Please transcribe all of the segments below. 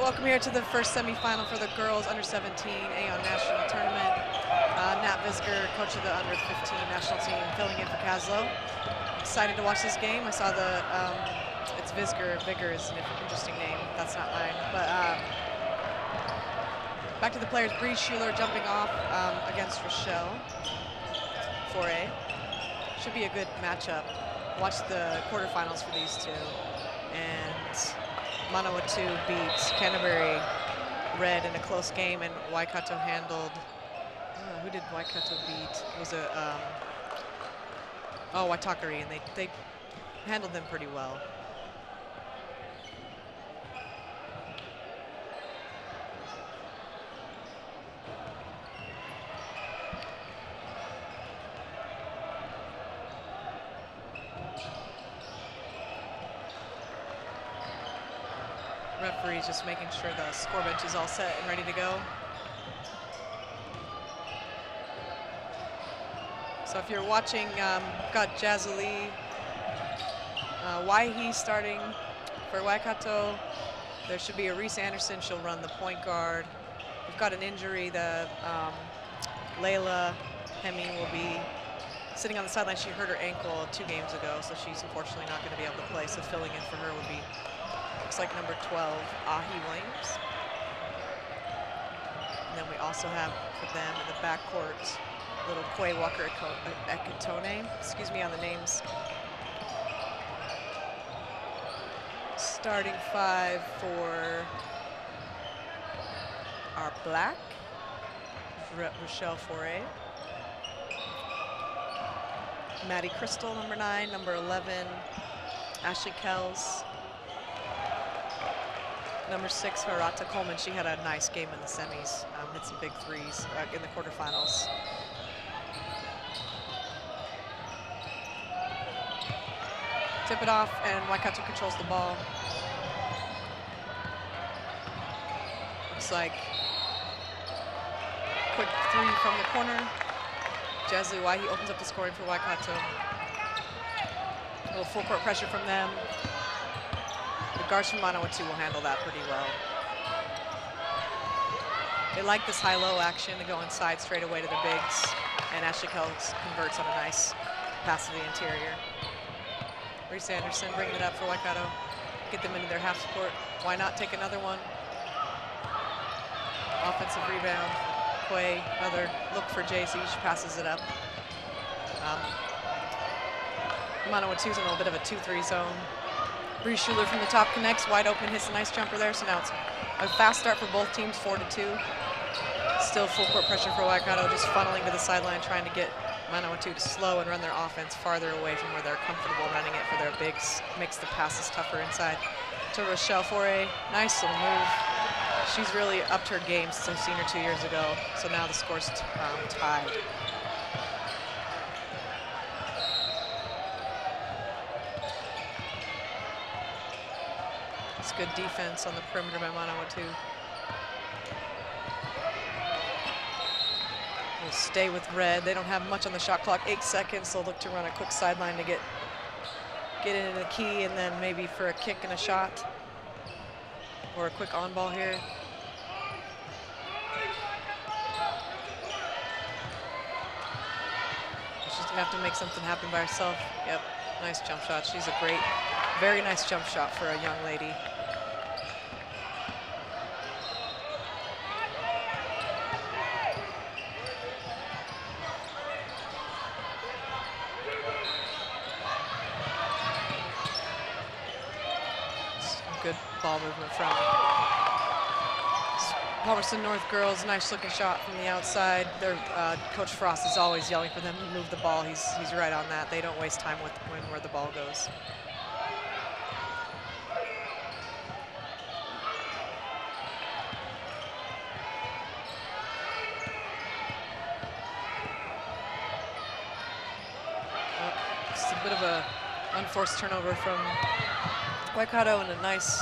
welcome here to the first semifinal for the girls under-17 AON National Tournament. Nat Visger, coach of the under-15 national team, filling in for Kaslow. Excited to watch this game. I saw the, it's Visger. Vigor is an interesting name. That's not mine. But back to the players. Bree Schuler jumping off against Rochelle. 4A. Should be a good matchup. Watch the quarterfinals for these two. And Manawatu beat Canterbury Red in a close game, and Waikato handled, who did Waikato beat? It was a, Waitakere, and they handled them pretty well. Referee's just making sure the score bench is all set and ready to go. So if you're watching, got Jazzalee Waihi starting for Waikato. There should be a Reese Anderson. She'll run the point guard. We've got an injury. The Layla Hemming will be sitting on the sideline. She hurt her ankle 2 games ago, so she's unfortunately not going to be able to play. So filling in for her would be, looks like number 12, Ahi Williams. And then we also have for them in the backcourt, little Kwe Walker Ekatone. Excuse me on the names. Starting 5 for our black, Rochelle 4A. Maddie Crystal, number 9, number 11, Ashley Kells. Number 6, Harata Coleman. She had a nice game in the semis, hit some big threes in the quarterfinals. Tip it off, and Waikato controls the ball. Looks like quick 3 from the corner. Jazzalee Waihi opens up the scoring for Waikato. A little full court pressure from them. The guards from Manawatu will handle that pretty well. They like this high-low action to go inside straight away to the bigs, and Ashley Kells converts on a nice pass to the interior. Reese Anderson bringing it up for Waikato. Get them into their half court. Why not take another one? Offensive rebound. Quay, another look for JC. She passes it up. Manawatu's in a little bit of a 2-3 zone. Bree Schuler from the top connects, wide open, hits a nice jumper there. So now it's a fast start for both teams, 4-2. Still full court pressure for Waikato, just funneling to the sideline, trying to get Manawatu to slow and run their offense farther away from where they're comfortable running it for their bigs. Makes the passes tougher inside to Rochelle 4A. Nice little move. She's really upped her game since I've seen her 2 years ago. So now the score's tied. It's good defense on the perimeter by Manawatu. We'll stay with red. They don't have much on the shot clock. 8 seconds. They'll look to run a quick sideline to get into the key, and then maybe for a kick and a shot. Or a quick on ball here. She's gonna have to make something happen by herself. Yep, nice jump shot. She's a great, very nice jump shot for a young lady. Good ball movement from Palmerston North girls. Nice looking shot from the outside. Their Coach Frost is always yelling for them to move the ball. He's right on that. They don't waste time with where the ball goes. Just a bit of a unforced turnover from Waikato, and a nice,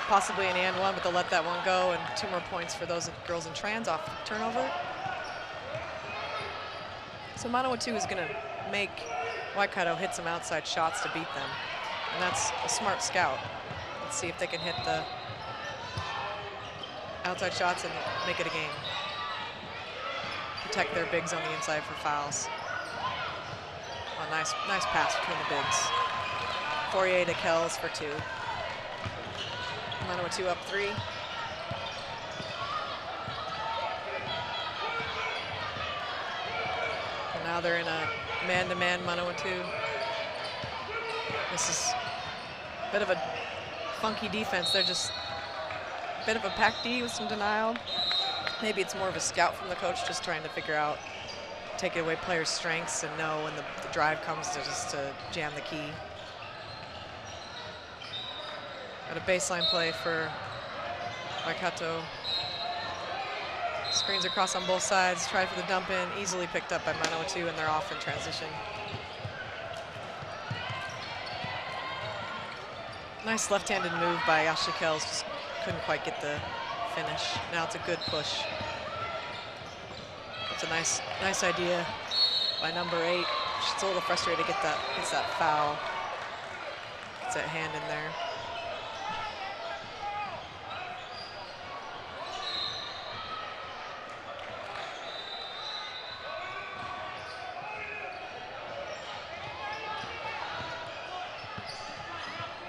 possibly an and one, but they'll let that one go, and 2 more points for those girls in trans off turnover. So Manawatu is going to make Waikato hit some outside shots to beat them, and that's a smart scout. Let's see if they can hit the outside shots and make it a game. Protect their bigs on the inside for fouls. Oh, nice pass between the bigs. Fourier to Kells for 2. Manawatu up 3. And now they're in a man-to-man Manawatu. This is a bit of a funky defense. They're just a bit of a pack D with some denial. Maybe it's more of a scout from the coach, just trying to figure out, take away players' strengths and know when the drive comes to just to jam the key. Got a baseline play for Waikato. Screens across on both sides, tried for the dump in, easily picked up by Manawatu, and they're off in transition. Nice left-handed move by Ashley Kells, just couldn't quite get the finish. Now it's a good push. It's a nice idea by number 8. She's a little frustrated to gets that foul. Gets that hand in there.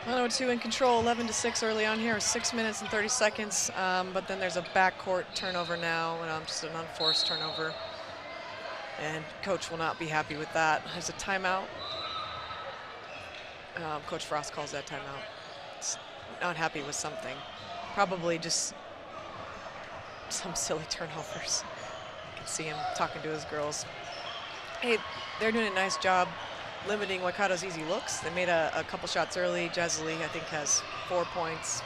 Manawatu in control, 11-6 early on here, 6 minutes and 30 seconds. But then there's a backcourt turnover now, and just an unforced turnover. And coach will not be happy with that. There's a timeout. Coach Frost calls that timeout. It's not happy with something. Probably just some silly turnovers. You can see him talking to his girls. Hey, they're doing a nice job limiting Waikato's easy looks. They made a couple shots early. Jazzy, I think, has 4 points.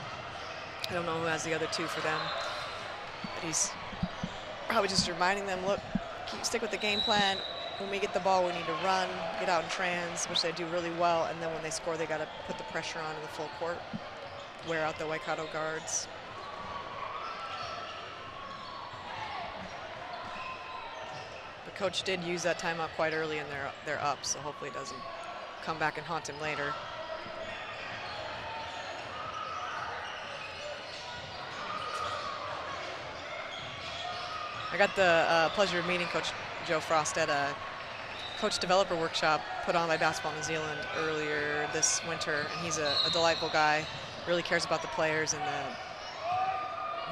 I don't know who has the other 2 for them. But he's probably just reminding them, look, stick with the game plan. When we get the ball, we need to run, get out in trans, which they do really well. And then when they score, they got to put the pressure on in the full court, wear out the Waikato guards. Coach did use that timeout quite early, and they're up, so hopefully it doesn't come back and haunt him later. I got the pleasure of meeting Coach Joe Frost at a coach developer workshop put on by Basketball New Zealand earlier this winter, and he's a delightful guy, really cares about the players, and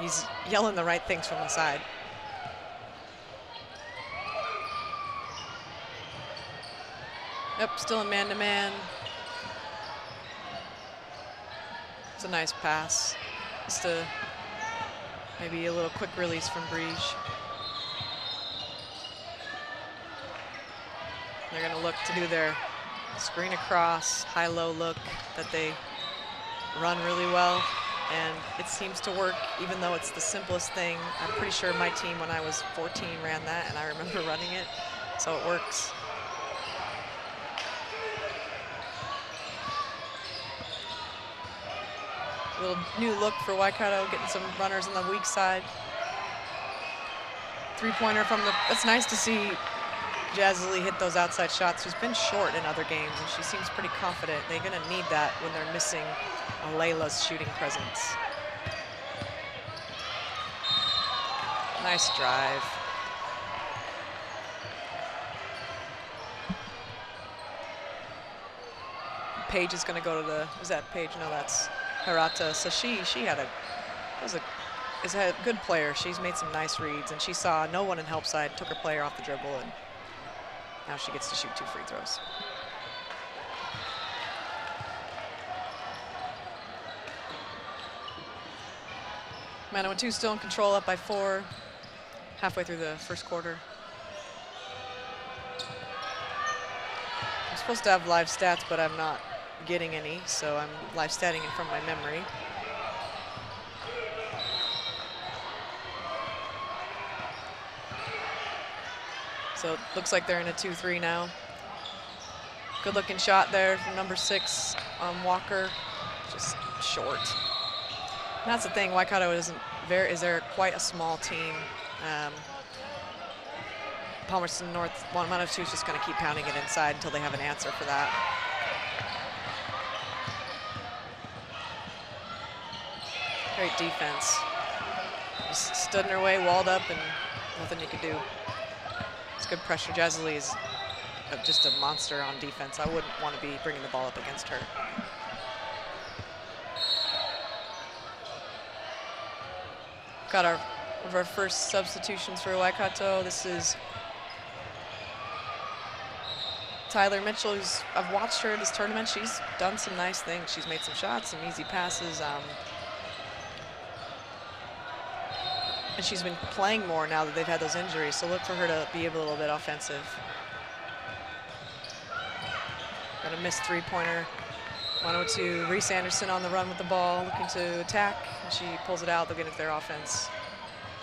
he's yelling the right things from the side. Yep, still a man-to-man. It's a nice pass. Just maybe a little quick release from Breege. They're gonna look to do their screen across, high-low look that they run really well. And it seems to work, even though it's the simplest thing. I'm pretty sure my team, when I was 14, ran that, and I remember running it, so it works. Little new look for Waikato, getting some runners on the weak side. Three-pointer from it's nice to see Jazzy hit those outside shots. She's been short in other games, and she seems pretty confident. They're gonna need that when they're missing Layla's shooting presence. Nice drive. Paige is gonna go to the, is that Paige? No, that's Hirata. So she had is a good player. She's made some nice reads, and she saw no one in help side, took her player off the dribble, and now she gets to shoot 2 free throws. Manawatu still in control, up by 4, halfway through the first quarter. I'm supposed to have live stats, but I'm not getting any, so I'm live statting it from my memory. So it looks like they're in a 2-3 now. Good looking shot there from number 6 Walker, just short. And that's the thing, Waikato is quite a small team. Palmerston North, Manawatu is just going to keep pounding it inside until they have an answer for that. Great defense. Just stood in her way, walled up, and nothing you could do. It's good pressure. Jazzy is just a monster on defense. I wouldn't want to be bringing the ball up against her. Got one of our first substitutions for Waikato. This is Tyler Mitchell, I've watched her this tournament. She's done some nice things. She's made some shots, some easy passes. And she's been playing more now that they've had those injuries, so look for her to be a little bit offensive. Got a missed three-pointer. Manawatu, Reese Anderson on the run with the ball, looking to attack. And she pulls it out, they'll get into their offense.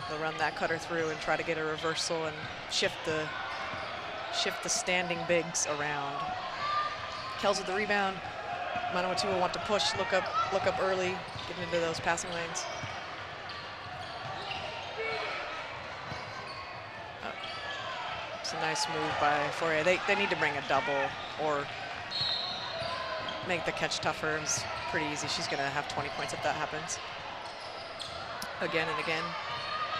They'll run that cutter through and try to get a reversal and shift the standing bigs around. Kells with the rebound. Manawatu will want to push, look up early, get into those passing lanes. It's a nice move by Fourier. They need to bring a double or make the catch tougher. It's pretty easy. She's gonna have 20 points if that happens. Again and again.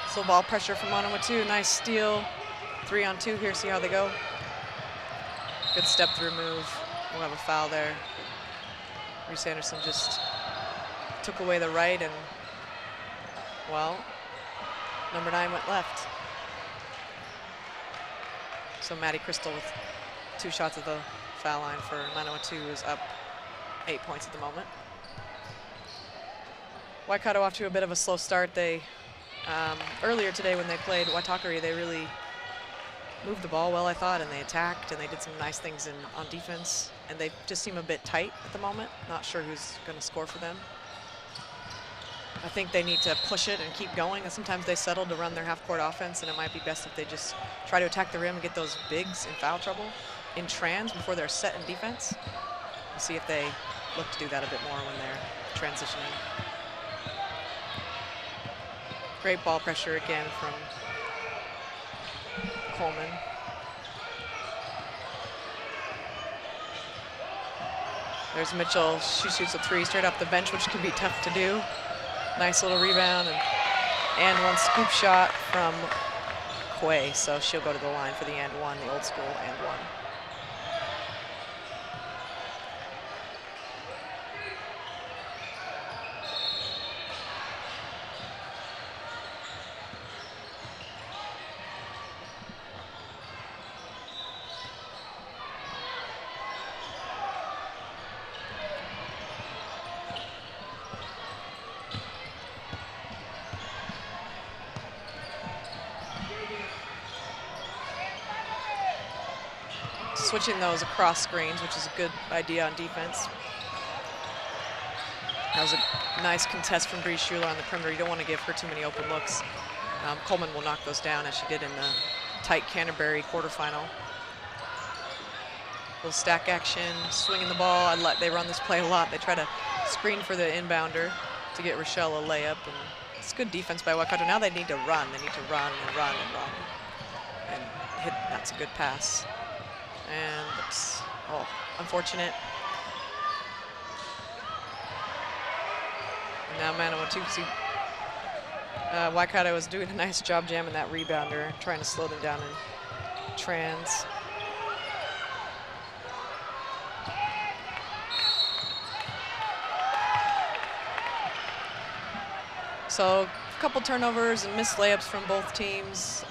So ball pressure from Manawatu, nice steal. 3-on-2 here, see how they go. Good step through move. We'll have a foul there. Reese Anderson just took away the right and, well, number 9 went left. So Maddie Crystal with 2 shots at the foul line for Manawatu is up 8 points at the moment. Waikato off to a bit of a slow start. They, earlier today when they played Waitakere, they really moved the ball well, I thought, and they attacked and they did some nice things on defense. And they just seem a bit tight at the moment. Not sure who's going to score for them. I think they need to push it and keep going. And sometimes they settle to run their half-court offense, and it might be best if they just try to attack the rim and get those bigs in foul trouble in trans before they're set in defense. We'll see if they look to do that a bit more when they're transitioning. Great ball pressure again from Coleman. There's Mitchell. She shoots a 3 straight off the bench, which can be tough to do. Nice little rebound and one scoop shot from Quay. So she'll go to the line for the and one, the old school and one. Switching those across screens, which is a good idea on defense. That was a nice contest from Bree Schuler on the perimeter. You don't want to give her too many open looks. Coleman will knock those down as she did in the tight Canterbury quarterfinal. Little stack action, swinging the ball. They run this play a lot. They try to screen for the inbounder to get Rochelle a layup. And it's good defense by Waikato. Now they need to run. They need to run and run and run. And hit, that's a good pass. And oops, oh, unfortunate. And now Manawatu, Waikato was doing a nice job jamming that rebounder, trying to slow them down in trans. So a couple turnovers and missed layups from both teams.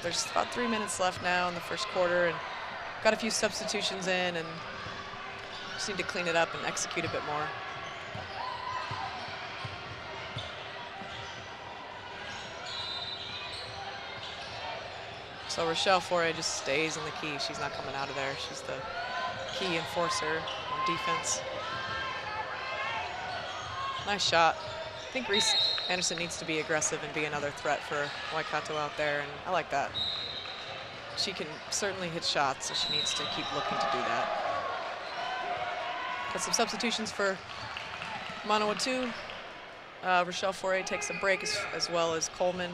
There's about 3 minutes left now in the first quarter, and got a few substitutions in, and just need to clean it up and execute a bit more. So Rochelle Fourier just stays in the key. She's not coming out of there. She's the key enforcer on defense. Nice shot. I think Reese Anderson needs to be aggressive and be another threat for Waikato out there, and I like that. She can certainly hit shots, so she needs to keep looking to do that. Got some substitutions for Manawatu. Rochelle Fourier takes a break as well as Coleman.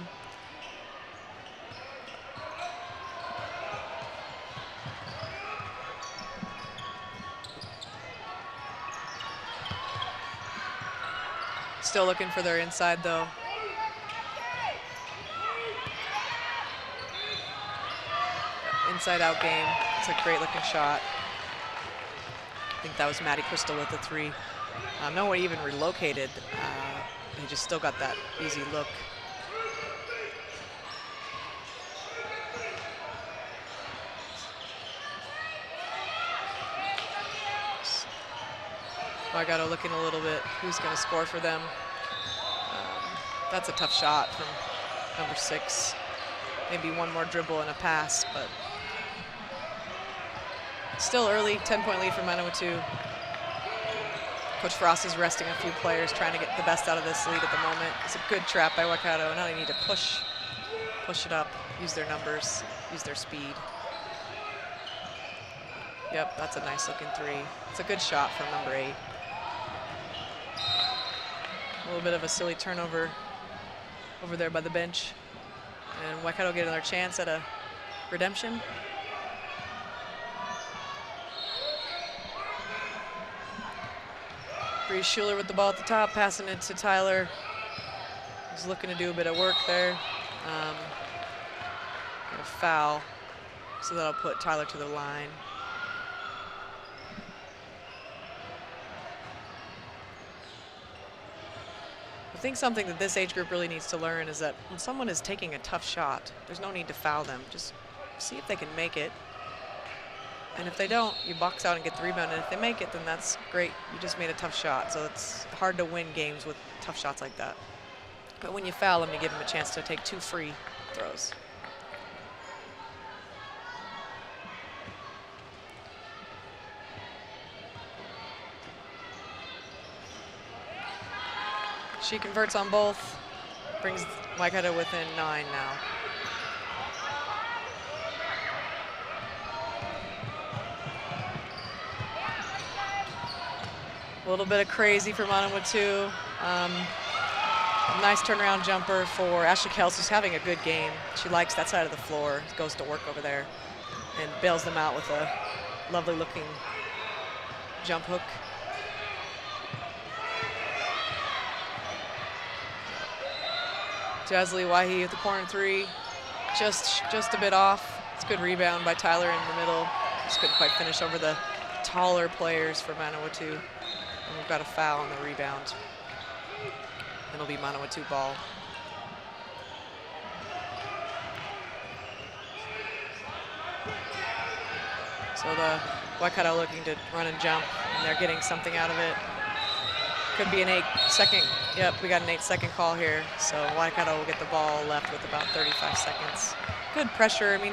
Still looking for their inside though. inside-out game. It's a great-looking shot. I think that was Maddie Crystal with the 3. No one even relocated. He just still got that easy look. Waikato looking a little bit who's going to score for them. That's a tough shot from number 6. Maybe one more dribble and a pass, but still early, 10-point lead for Manawatu. Coach Frost is resting a few players, trying to get the best out of this lead at the moment. It's a good trap by Waikato. Now they need to push it up, use their numbers, use their speed. Yep, that's a nice looking 3. It's a good shot from number 8. A little bit of a silly turnover over there by the bench. And Waikato get another chance at a redemption. Bree Schuler with the ball at the top, passing it to Tyler. He's looking to do a bit of work there. Get a foul, so that'll put Tyler to the line. I think something that this age group really needs to learn is that when someone is taking a tough shot, there's no need to foul them. Just see if they can make it. And if they don't, you box out and get the rebound. And if they make it, then that's great. You just made a tough shot. So it's hard to win games with tough shots like that. But when you foul them, you give them a chance to take 2 free throws. She converts on both, brings Waikato within 9 now. A little bit of crazy for Manawatu. Nice turnaround jumper for Ashley Kels, who's having a good game. She likes that side of the floor, goes to work over there, and bails them out with a lovely looking jump hook. Jazly Wahi with the corner 3, just a bit off. It's a good rebound by Tyler in the middle. Just couldn't quite finish over the taller players for Manawatu. And we've got a foul on the rebound. It'll be Manawatu ball. So the Waikato looking to run and jump, and they're getting something out of it. Could be an 8-second, yep, we got an 8-second call here. So Waikato will get the ball left with about 35 seconds. Good pressure. I mean,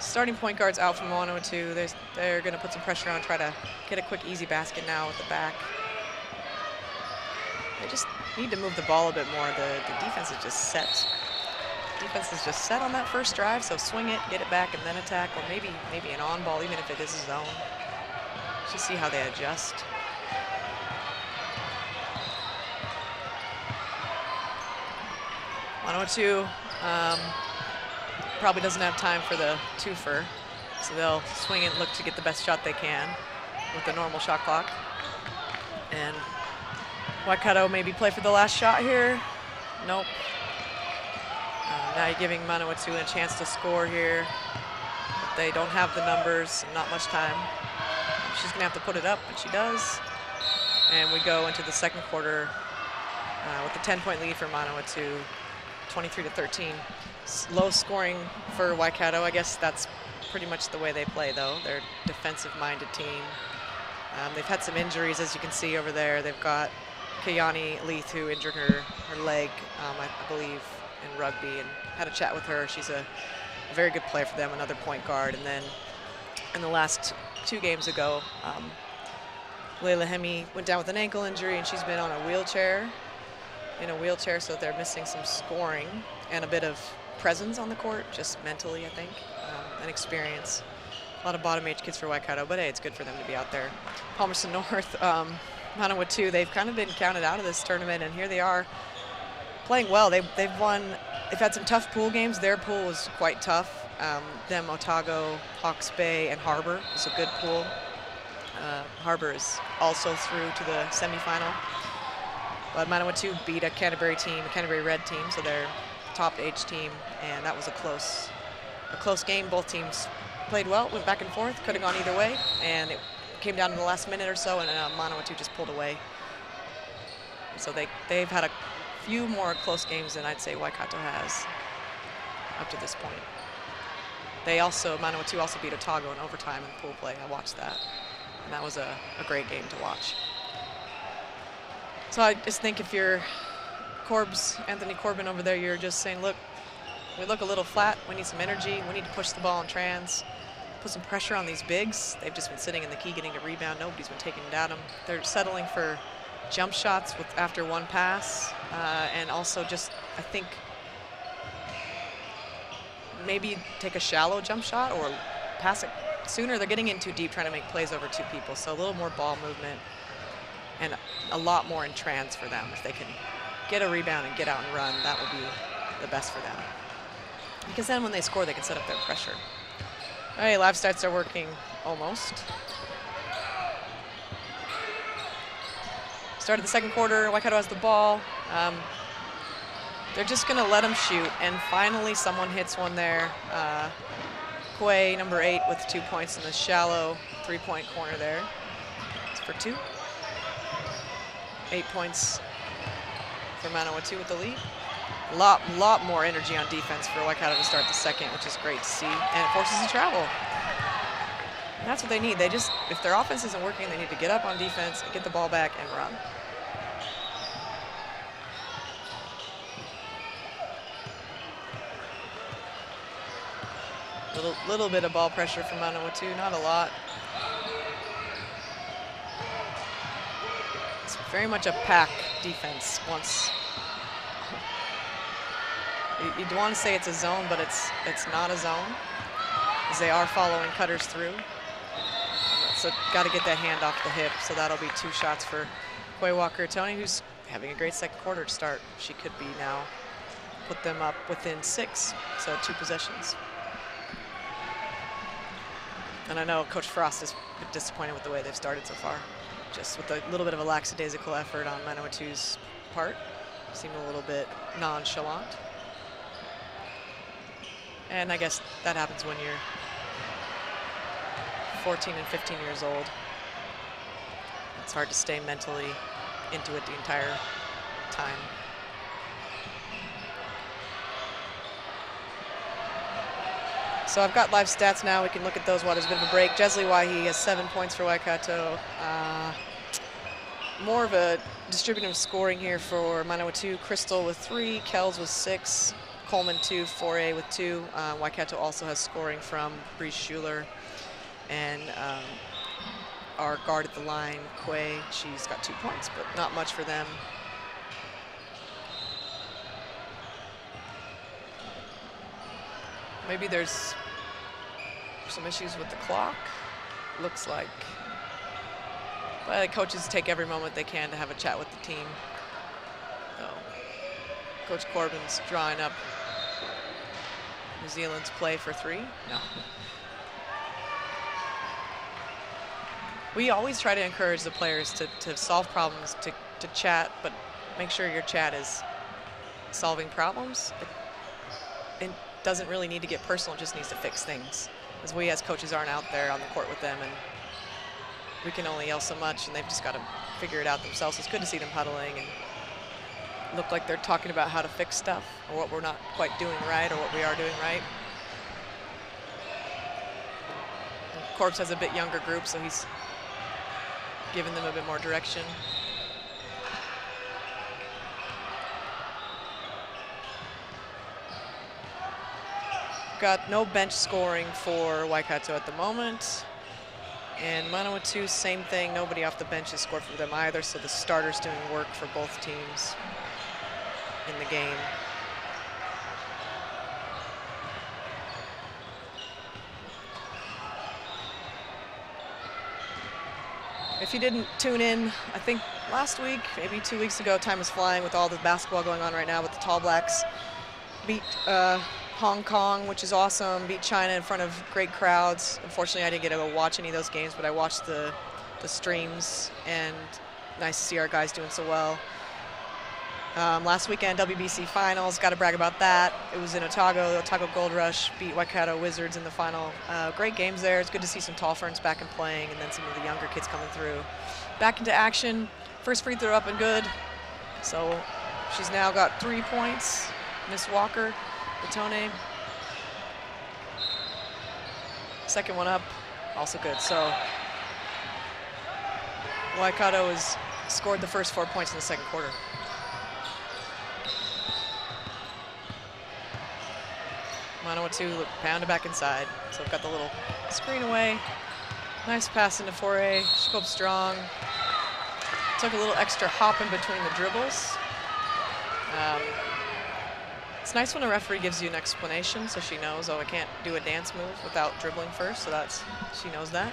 starting point guard's out from Manawatu. They're going to put some pressure on, try to get a quick, easy basket now with the back. They just need to move the ball a bit more. The defense is just set. Defense is just set on that first drive, so swing it, get it back, and then attack, or maybe an on ball, even if it is a zone. Just see how they adjust. Manawatu probably doesn't have time for the twofer, so they'll swing and look to get the best shot they can with the normal shot clock. And Waikato maybe play for the last shot here. Nope. Now you're giving Manawatu a chance to score here. But they don't have the numbers, not much time. She's gonna have to put it up, but she does. And we go into the second quarter with a 10-point lead for Manawatu, 23-13. Low scoring for Waikato. I guess that's pretty much the way they play, though. They're a defensive-minded team. They've had some injuries, as you can see over there. They've got Kayani Leith, who injured her leg, I believe, in rugby, and had a chat with her. She's a very good player for them, another point guard. And then in the last 2 games ago, Layla Hemi went down with an ankle injury, and she's been on a wheelchair, so they're missing some scoring and a bit of presence on the court, just mentally, I think, and experience. A lot of bottom-age kids for Waikato, but hey, it's good for them to be out there. Palmerston North, Manawatu, they've kind of been counted out of this tournament, and here they are playing well. They've had some tough pool games. Their pool was quite tough. Them, Otago, Hawke's Bay, and Harbor is a good pool. Harbor is also through to the semifinal. But Manawatu beat a Canterbury team, a Canterbury Red team, so they're top age team, and that was a close game. Both teams played well, went back and forth, could have gone either way, and it came down to the last minute or so, and Manawatu just pulled away. So they've had a few more close games than I'd say Waikato has up to this point. Manawatu also beat Otago in overtime in pool play. I watched that, and that was a great game to watch. So I just think if you're Anthony Corbin over there, you're just saying, look, we look a little flat. We need some energy. We need to push the ball in trans, put some pressure on these bigs. They've just been sitting in the key getting a rebound. Nobody's been taking it at them. They're settling for jump shots after one pass, and also just, I think, maybe take a shallow jump shot or pass it sooner. They're getting in too deep trying to make plays over two people, so a little more ball movement and a lot more in trans for them. If they can get a rebound and get out and run, that will be the best for them. Because then when they score, they can set up their pressure. All right, live stats are working almost. Start of the second quarter, Waikato has the ball. They're just gonna let them shoot, and finally someone hits one there. Quay, number 8, with 2 points in the shallow three-point corner there. It's for 2. 8 points for Manawatu with the lead. A lot more energy on defense for Waikato to start the second, which is great to see, and it forces them to travel. And that's what they need. If their offense isn't working, they need to get up on defense, get the ball back, and run. Little bit of ball pressure from Manawatu, not a lot. It's very much a pack defense. You'd want to say it's a zone, but it's not a zone, as they are following cutters through. So got to get that hand off the hip. So that'll be 2 shots for Quay Walker-Tony, who's having a great second quarter to start. She could be now put them up within 6, so 2 possessions. And I know Coach Frost is disappointed with the way they've started so far, just with a little bit of a lackadaisical effort on Manawatu's part. Seemed a little bit nonchalant. And I guess that happens when you're 14 and 15 years old. It's hard to stay mentally into it the entire time. So I've got live stats now. We can look at those while there's a bit of a break. Jesley Waihi has 7 points for Waikato. More of a distributive scoring here for Manawatu. Crystal with 3, Kells with 6, Coleman 2, Foray with 2. Waikato also has scoring from Bree Schuler, and our guard at the line, Quay, she's got 2 points, but not much for them. Maybe there's some issues with the clock, looks like. But the coaches take every moment they can to have a chat with the team. So Coach Corbin's drawing up New Zealand's play for 3. No. We always try to encourage the players to solve problems, to chat, but make sure your chat is solving problems. It doesn't really need to get personal, it just needs to fix things. As we as coaches aren't out there on the court with them, and we can only yell so much, and they've just got to figure it out themselves. It's good to see them huddling and look like they're talking about how to fix stuff, or what we're not quite doing right, or what we are doing right. And Corbs has a bit younger group, so he's giving them a bit more direction. Got no bench scoring for Waikato at the moment. And Manawatu, same thing. Nobody off the bench has scored for them either, so the starter's doing work for both teams in the game. If you didn't tune in, I think last week, maybe 2 weeks ago, time is flying with all the basketball going on right now, with the Tall Blacks beat Hong Kong, which is awesome, beat China in front of great crowds. Unfortunately, I didn't get to go watch any of those games, but I watched the streams, and nice to see our guys doing so well. Last weekend, WBC Finals, got to brag about that. It was in Otago. Otago Gold Rush beat Waikato Wizards in the final. Great games there. It's good to see some tall ferns back and playing, and then some of the younger kids coming through. Back into action. First free throw up and good. So she's now got 3 points. Miss Walker, Batone. Second one up, also good. So Waikato has scored the first 4 points in the second quarter. Manawatu pounded back inside. So we've got the little screen away. Nice pass into foray. She go up strong. Took a little extra hop in between the dribbles. It's nice when a referee gives you an explanation so she knows, oh, I can't do a dance move without dribbling first, so she knows that.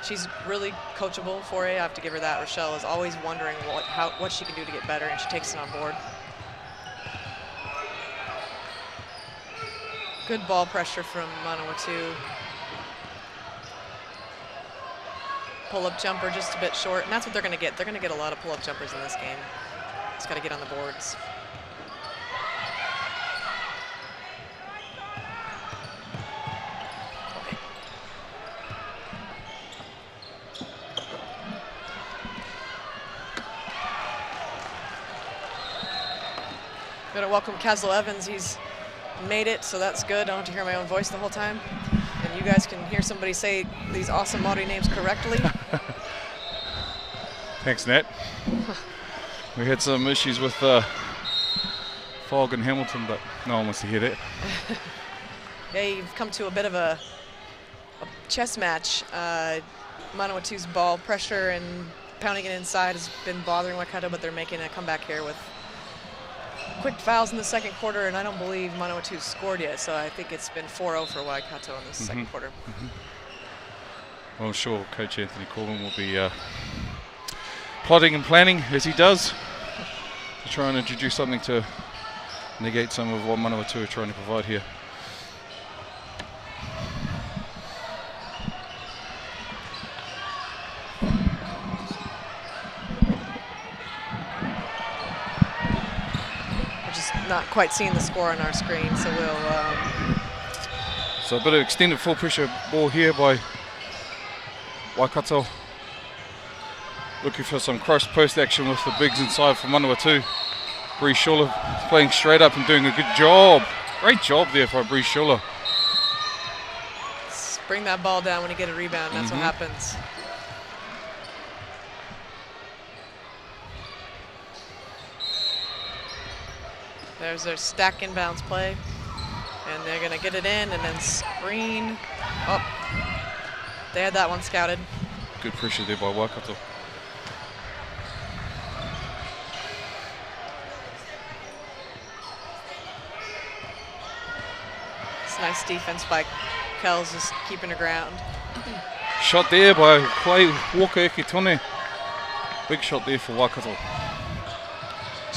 She's really coachable for it. I have to give her that. Rochelle is always wondering what she can do to get better, and she takes it on board. Good ball pressure from Manawatu. Pull-up jumper just a bit short, and that's what they're going to get. They're going to get a lot of pull-up jumpers in this game. Just got to get on the boards. Going to welcome Caslo Evans. He's made it, so that's good. I don't have to hear my own voice the whole time. And you guys can hear somebody say these awesome Maori names correctly. Thanks, Nat. We had some issues with fog in Hamilton, but no one wants to hear that. Yeah, you've come to a bit of a chess match. Manawatu's ball pressure and pounding it inside has been bothering Waikato, but they're making a comeback here with quick fouls in the second quarter, and I don't believe Manawatu scored yet, so I think it's been 4-0 for Waikato in the second quarter. Well, I'm sure Coach Anthony Corbin will be plotting and planning, as he does, to try and introduce something to negate some of what Manawatu are trying to provide here. Not quite seeing the score on our screen, so we'll... So a bit of extended full pressure ball here by Waikato. Looking for some cross post action with the bigs inside for Manawatu. Bree Schuller playing straight up and doing a good job. Great job there for Bree Schuller. Bring that ball down when you get a rebound, that's what happens. There's their stack inbounds play. And they're going to get it in and then screen. Oh, they had that one scouted. Good pressure there by Waikato. It's nice defense by Kells, just keeping her ground. Shot there by Walker Ekitone. Big shot there for Waikato.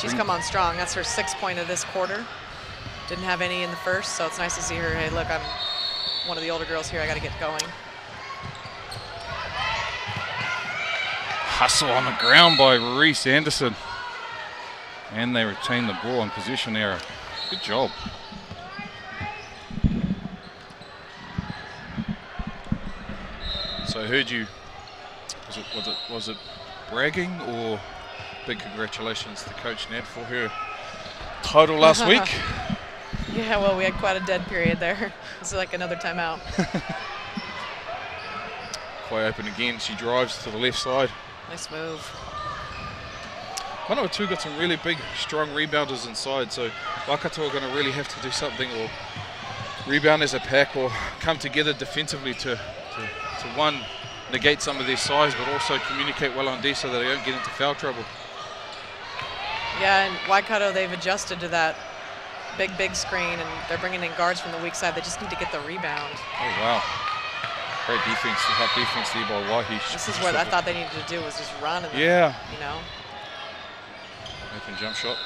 She's come on strong. That's her 6th point of this quarter. Didn't have any in the first, so it's nice to see her. Hey, look, I'm one of the older girls here. I got to get going. Hustle on the ground by Reese Anderson. And they retain the ball on position error. Good job. So I heard you, was it bragging or big congratulations to Coach Ned for her title last week? Yeah, well, we had quite a dead period there. It's like another timeout. Play open again. She drives to the left side. Nice move. Manawatu got some really big, strong rebounders inside, so Waikato are going to really have to do something, or rebound as a pack, or come together defensively to one, negate some of their size, but also communicate well on D so that they don't get into foul trouble. Yeah, and Waikato, they've adjusted to that big screen, and they're bringing in guards from the weak side. They just need to get the rebound. Oh, wow. Great defense, hot defense there by Waihi. This is what I thought they needed to do, was just run and yeah. You know. Open jump shot.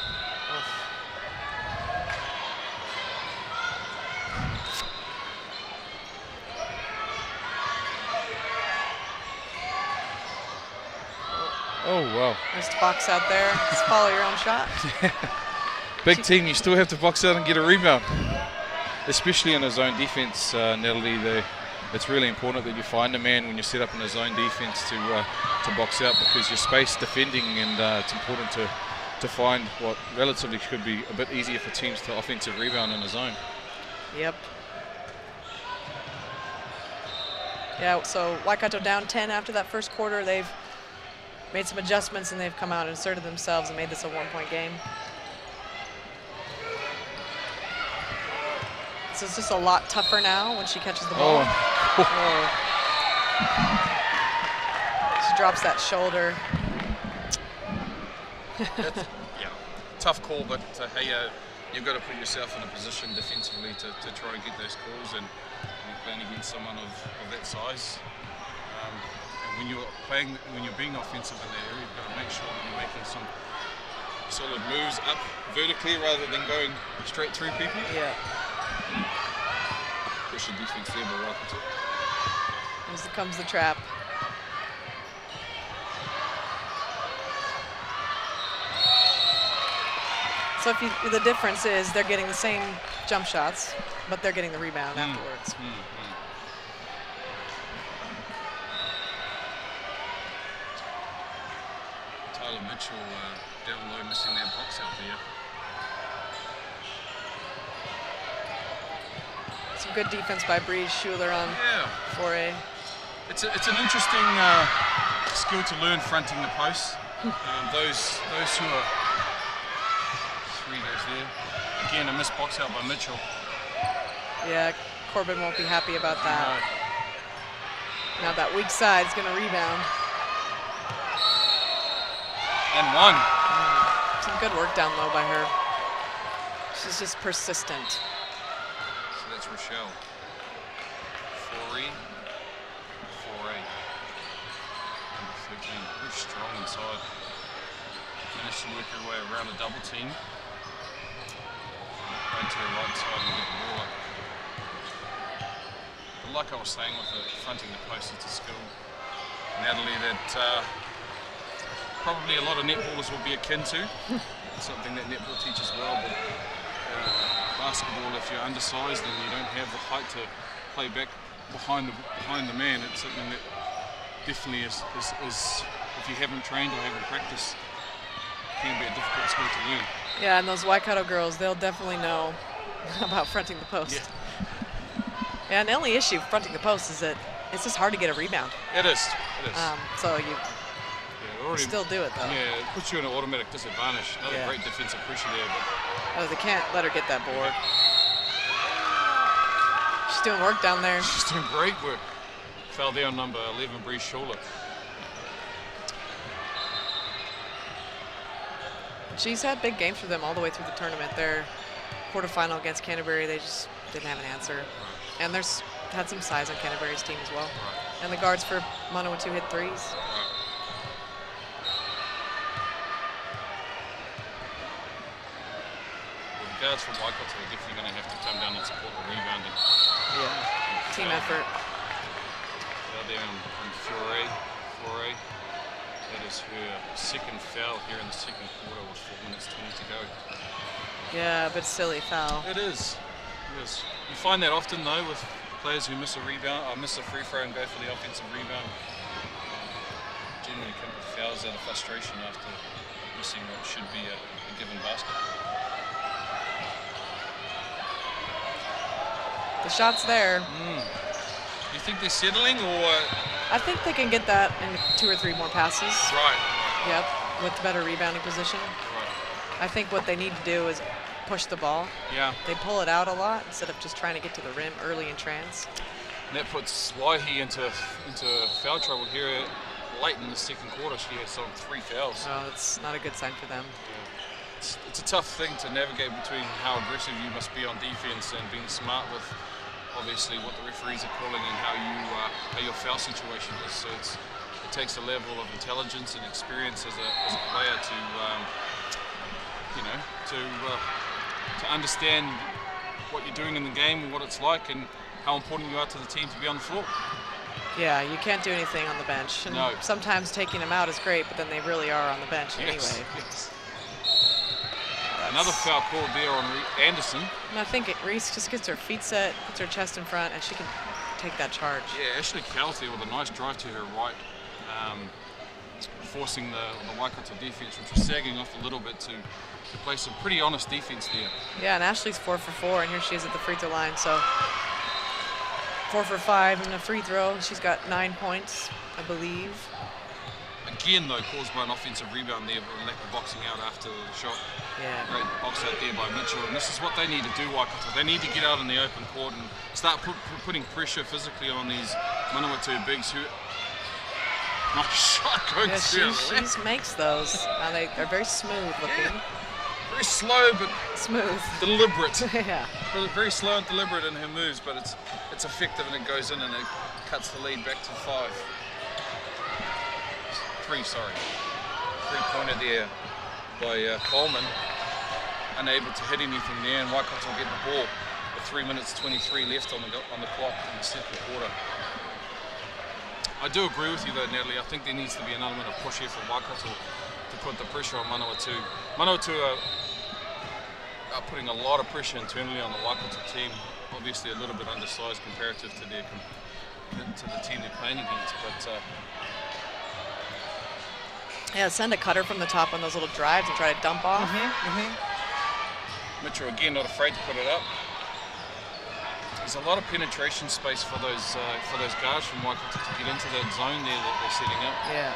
Oh, wow. Nice to box out there. Just follow your own shot. Big team, you still have to box out and get a rebound. Especially in a zone defense, Natalie. It's really important that you find a man when you set up in a zone defense to box out, because you're space defending, and it's important to find what relatively could be a bit easier for teams to offensive rebound in a zone. Yep. Yeah, so Waikato down 10 after that first quarter. They've made some adjustments, and they've come out and asserted themselves and made this a 1-point game. So it's just a lot tougher now when she catches the ball. Oh. She drops that shoulder. Yeah, tough call, but hey, you've got to put yourself in a position defensively to try and get those calls, and you're playing against someone of that size. And when you're being offensive in that area, you've got to make sure that you're making some solid moves up vertically rather than going straight through people. Yeah. Pressure defense there by Waikato. Here comes the trap. So the difference is they're getting the same jump shots, but they're getting the rebound afterwards. Tyler Mitchell down low, missing that box out there. Some good defense by Bree Schuler on 4A. It's an interesting skill to learn, fronting the post. Those who are 3 goes there. Again, a missed box out by Mitchell. Yeah, Corbin won't be happy about that. No. Now that weak side's going to rebound. And one. Some good work down low by her. She's just persistent. So that's Rochelle. 4E. 4A. Number 13. Very strong inside. Managed to work her way around a double team. Right to her right side and get the ball up. But like I was saying with the fronting the post, it's a skill, Natalie, that probably a lot of netballers will be akin to. It's something that netball teaches well, but basketball, if you're undersized and you don't have the height to play back behind the man, it's something that definitely is if you haven't trained or haven't practiced, can be a difficult skill to learn. Yeah, and those Waikato girls, they'll definitely know about fronting the post. Yeah, and the only issue fronting the post is that it's just hard to get a rebound. It is. So you still do it, though. Yeah, it puts you in an automatic disadvantage. Another great defensive pressure there. But they can't let her get that board. She's doing work down there. She's doing great work. Fell down number 11, Bree Schuler. She's had big games for them all the way through the tournament. Their quarterfinal against Canterbury, they just didn't have an answer. And there's had some size on Canterbury's team as well. And the guards for Manawatu hit threes. Well, the guards from Waikato are definitely going to have to come down and support the rebounding. Yeah, team effort. They're down on 4A. That is her second foul here in the second quarter with 4 minutes 20 to go. Yeah, but silly foul. It is. You find that often though with players who miss a rebound, or miss a free throw and go for the offensive rebound. Generally come with fouls out of frustration after missing what should be a given basket. The shot's there. You think they're settling, or? I think they can get that in 2 or 3 more passes. Right. Yep, with better rebounding position. Right. I think what they need to do is push the ball. Yeah. They pull it out a lot instead of just trying to get to the rim early in trans. And that puts Waihi into foul trouble here late in the second quarter. She has 3 fouls. Oh, it's not a good sign for them. Yeah. It's a tough thing to navigate between how aggressive you must be on defense and being smart with obviously what the referees are calling and how your foul situation is. So it takes a level of intelligence and experience as a player to understand what you're doing in the game and what it's like and how important you are to the team to be on the floor. Yeah, you can't do anything on the bench. And No. sometimes taking them out is great, but then they really are on the bench Yes, anyway. yes. Another foul called there on Anderson. And I think Reese just gets her feet set, puts her chest in front, and she can take that charge. Yeah, Ashley Cowles there with a nice drive to her right, forcing the Waikato defense, which was sagging off a little bit to play some pretty honest defense there. Yeah, and Ashley's 4 for 4, and here she is at the free throw line. So 4 for 5 in a free throw. She's got 9 points, I believe. Again, though, caused by an offensive rebound there, but a lack of boxing out after the shot. Yeah. Great box out there by Mitchell, and this is what they need to do, Waikato. They need to get out in the open court and start putting pressure physically on these Manawatu bigs who... Nice shot going through. She makes those. They're very smooth looking. Yeah. Very slow, but smooth. Deliberate. Yeah. Very slow and deliberate in her moves, but it's effective and it goes in and it cuts the lead back to 5. 3, sorry. 3-pointer there by Coleman. Unable to hit anything there, and Waikato will get the ball with 3 minutes 23 left on the clock in the second quarter. I do agree with you though, Natalie. I think there needs to be an element of push here for Waikato to put the pressure on Manawatu. Manawatu are putting a lot of pressure internally on the Waikato team. Obviously a little bit undersized comparative to the team they're playing against, but yeah, send a cutter from the top on those little drives and try to dump off. Mitchell again not afraid to put it up. There's a lot of penetration space for those guards from Waikato to get into that zone there that they're setting up. Yeah.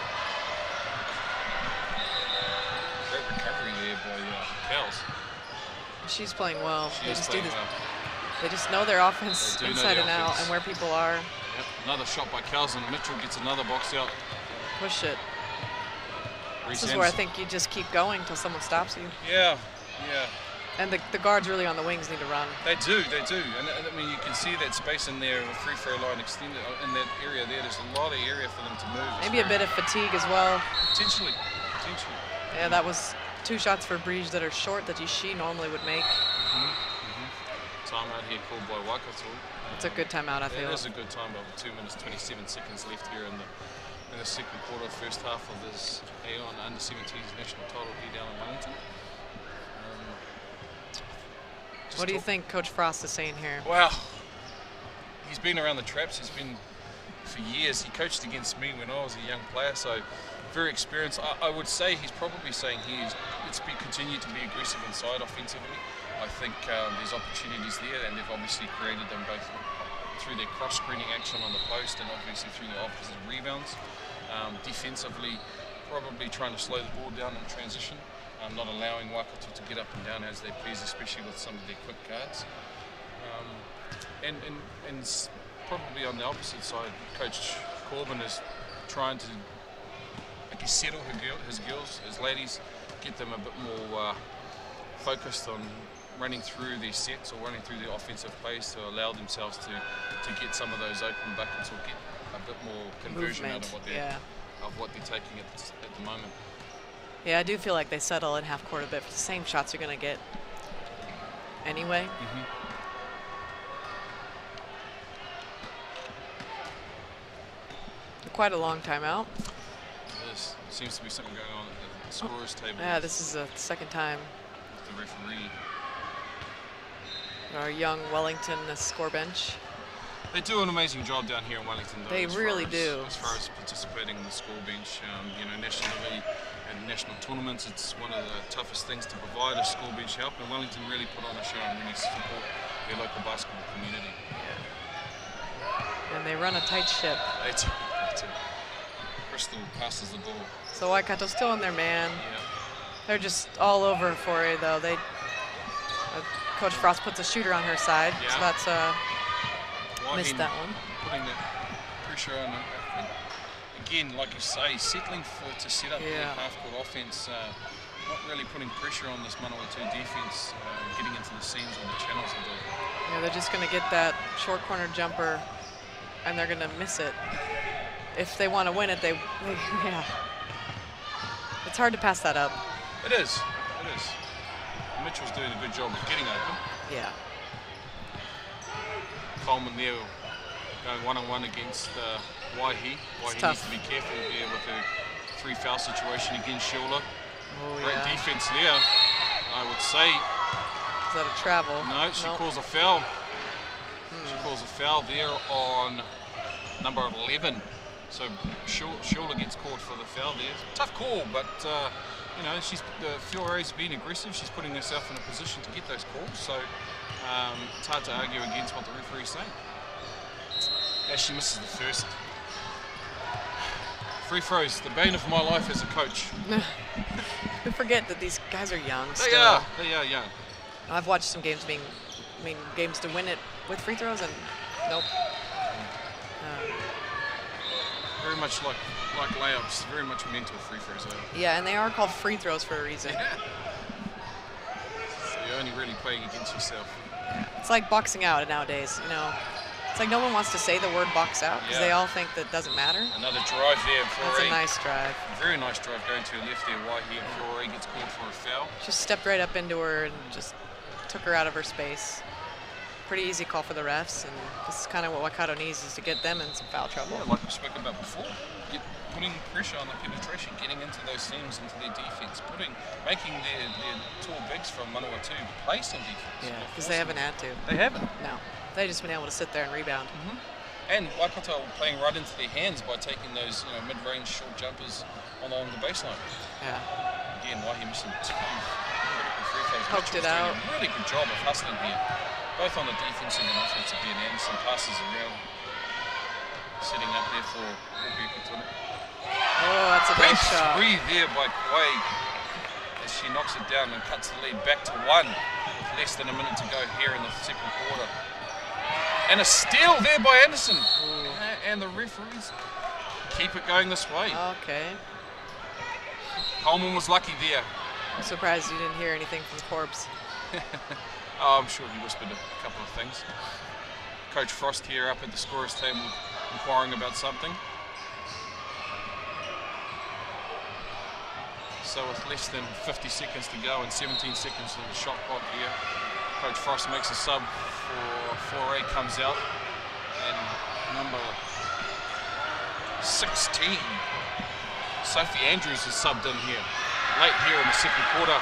Great recovery there by Cowles. She's playing well. She is playing well. They just know their offense inside and out and where people are. Yep. Another shot by Cowles, and Mitchell gets another box out. Push it. This is where I think you just keep going until someone stops you. Yeah. And the guards really on the wings need to run. They do. And I mean, you can see that space in there, a free throw line extended in that area there. There's a lot of area for them to move. Maybe a bit of fatigue as well. Potentially. Yeah, that was 2 shots for Breege that are short that she normally would make. Timeout here called by Waikato. It's a good timeout, I feel. It is a good time, but 2 minutes 27 seconds left here in the second quarter, first half of this Aeon Under-17s national title here down in Wellington. What do you think Coach Frost is saying here? Well, he's been around the traps. He's been for years. He coached against me when I was a young player, so very experienced. I would say he's probably saying let's continue to be aggressive inside offensively. I think there's opportunities there, and they've obviously created them both through their cross-screening action on the post and obviously through the offensive rebounds. Defensively, probably trying to slow the ball down in transition. Not allowing Waikato to get up and down as they please, especially with some of their quick guards. And probably on the opposite side, Coach Corbin is trying to, settle his girls, his ladies, get them a bit more focused on running through their sets or running through the offensive plays to allow themselves to get some of those open buckets or get a bit more conversion out of what they're taking at the moment. Yeah, I do feel like they settle in half court a bit. The same shots you're going to get anyway. Quite a long timeout. There seems to be something going on at the scorer's table. Yeah, this is the second time. The referee. Our young Wellington score bench. They do an amazing job down here in Wellington, though. They really do. As far as participating in the score bench, nationally and national tournaments, it's one of the toughest things to provide a score bench help, and Wellington really put on a show and really support their local basketball community. Yeah. And they run a tight ship. They do. Crystal passes the ball. So Waikato's still in their man. Yeah. They're just all over for it, though. Coach Frost puts a shooter on her side, so that's missed that one. Putting that pressure on them. Again, like you say, settling to set up their half-court offense, not really putting pressure on this Manawatu defense, getting into the seams or the channels of the... Yeah, they're just going to get that short corner jumper, and they're going to miss it. If they want to win it, yeah. It's hard to pass that up. It is. Mitchell's doing a good job of getting open. Yeah. Coleman there going one-on-one against why he needs to be careful here with her 3 foul situation against Sheila. Oh, Great yeah. defense there, I would say. Is that a travel? No, she Nope. calls a foul. She calls a foul there on number 11. So Sheila gets called for the foul there. Tough call, but you know, Fiore's being aggressive. She's putting herself in a position to get those calls. So it's hard to argue against what the referee's saying. As she misses the first. Free throws, the bane of my life as a coach. We forget that these guys are young still. They are young. I've watched some games games to win it with free throws, and nope. Very much like layups, very much mental free throws. Yeah, and they are called free throws for a reason. Yeah. So you're only really playing against yourself. It's like boxing out nowadays, you know. It's like no one wants to say the word box out because they all think that doesn't matter. Another drive there for That's a nice drive. Very nice drive going to her left there. Waihi and Fiore gets called for a foul. Just stepped right up into her and just took her out of her space. Pretty easy call for the refs, and this is kind of what Waikato needs, is to get them in some foul trouble. Yeah, like we spoke about before, putting pressure on the penetration, getting into those seams, into their defense, making their tall bigs from Manawatu play some defense. Yeah, because they haven't had to. They haven't. No, they've just been able to sit there and rebound. And Waikato playing right into their hands by taking those mid-range short jumpers along the baseline. Yeah. Again, Waihi missing 2 critical free throws. Poked it out. Doing a really good job of hustling here, both on the defensive and offensive end. Anderson passes around, setting up there for Waikato. Oh, that's a Great nice shot. spree there by Quay as she knocks it down and cuts the lead back to 1 with less than a minute to go here in the second quarter. And a steal there by Anderson. And the referees keep it going this way. Okay. Coleman was lucky there. I'm surprised you didn't hear anything from Corbs. Oh, I'm sure he whispered a couple of things. Coach Frost here up at the scorer's table inquiring about something. So with less than 50 seconds to go and 17 seconds of the shot clock here, Coach Frost makes a sub for Foray, comes out, and number 16, Sophie Andrews is subbed in here, late here in the second quarter.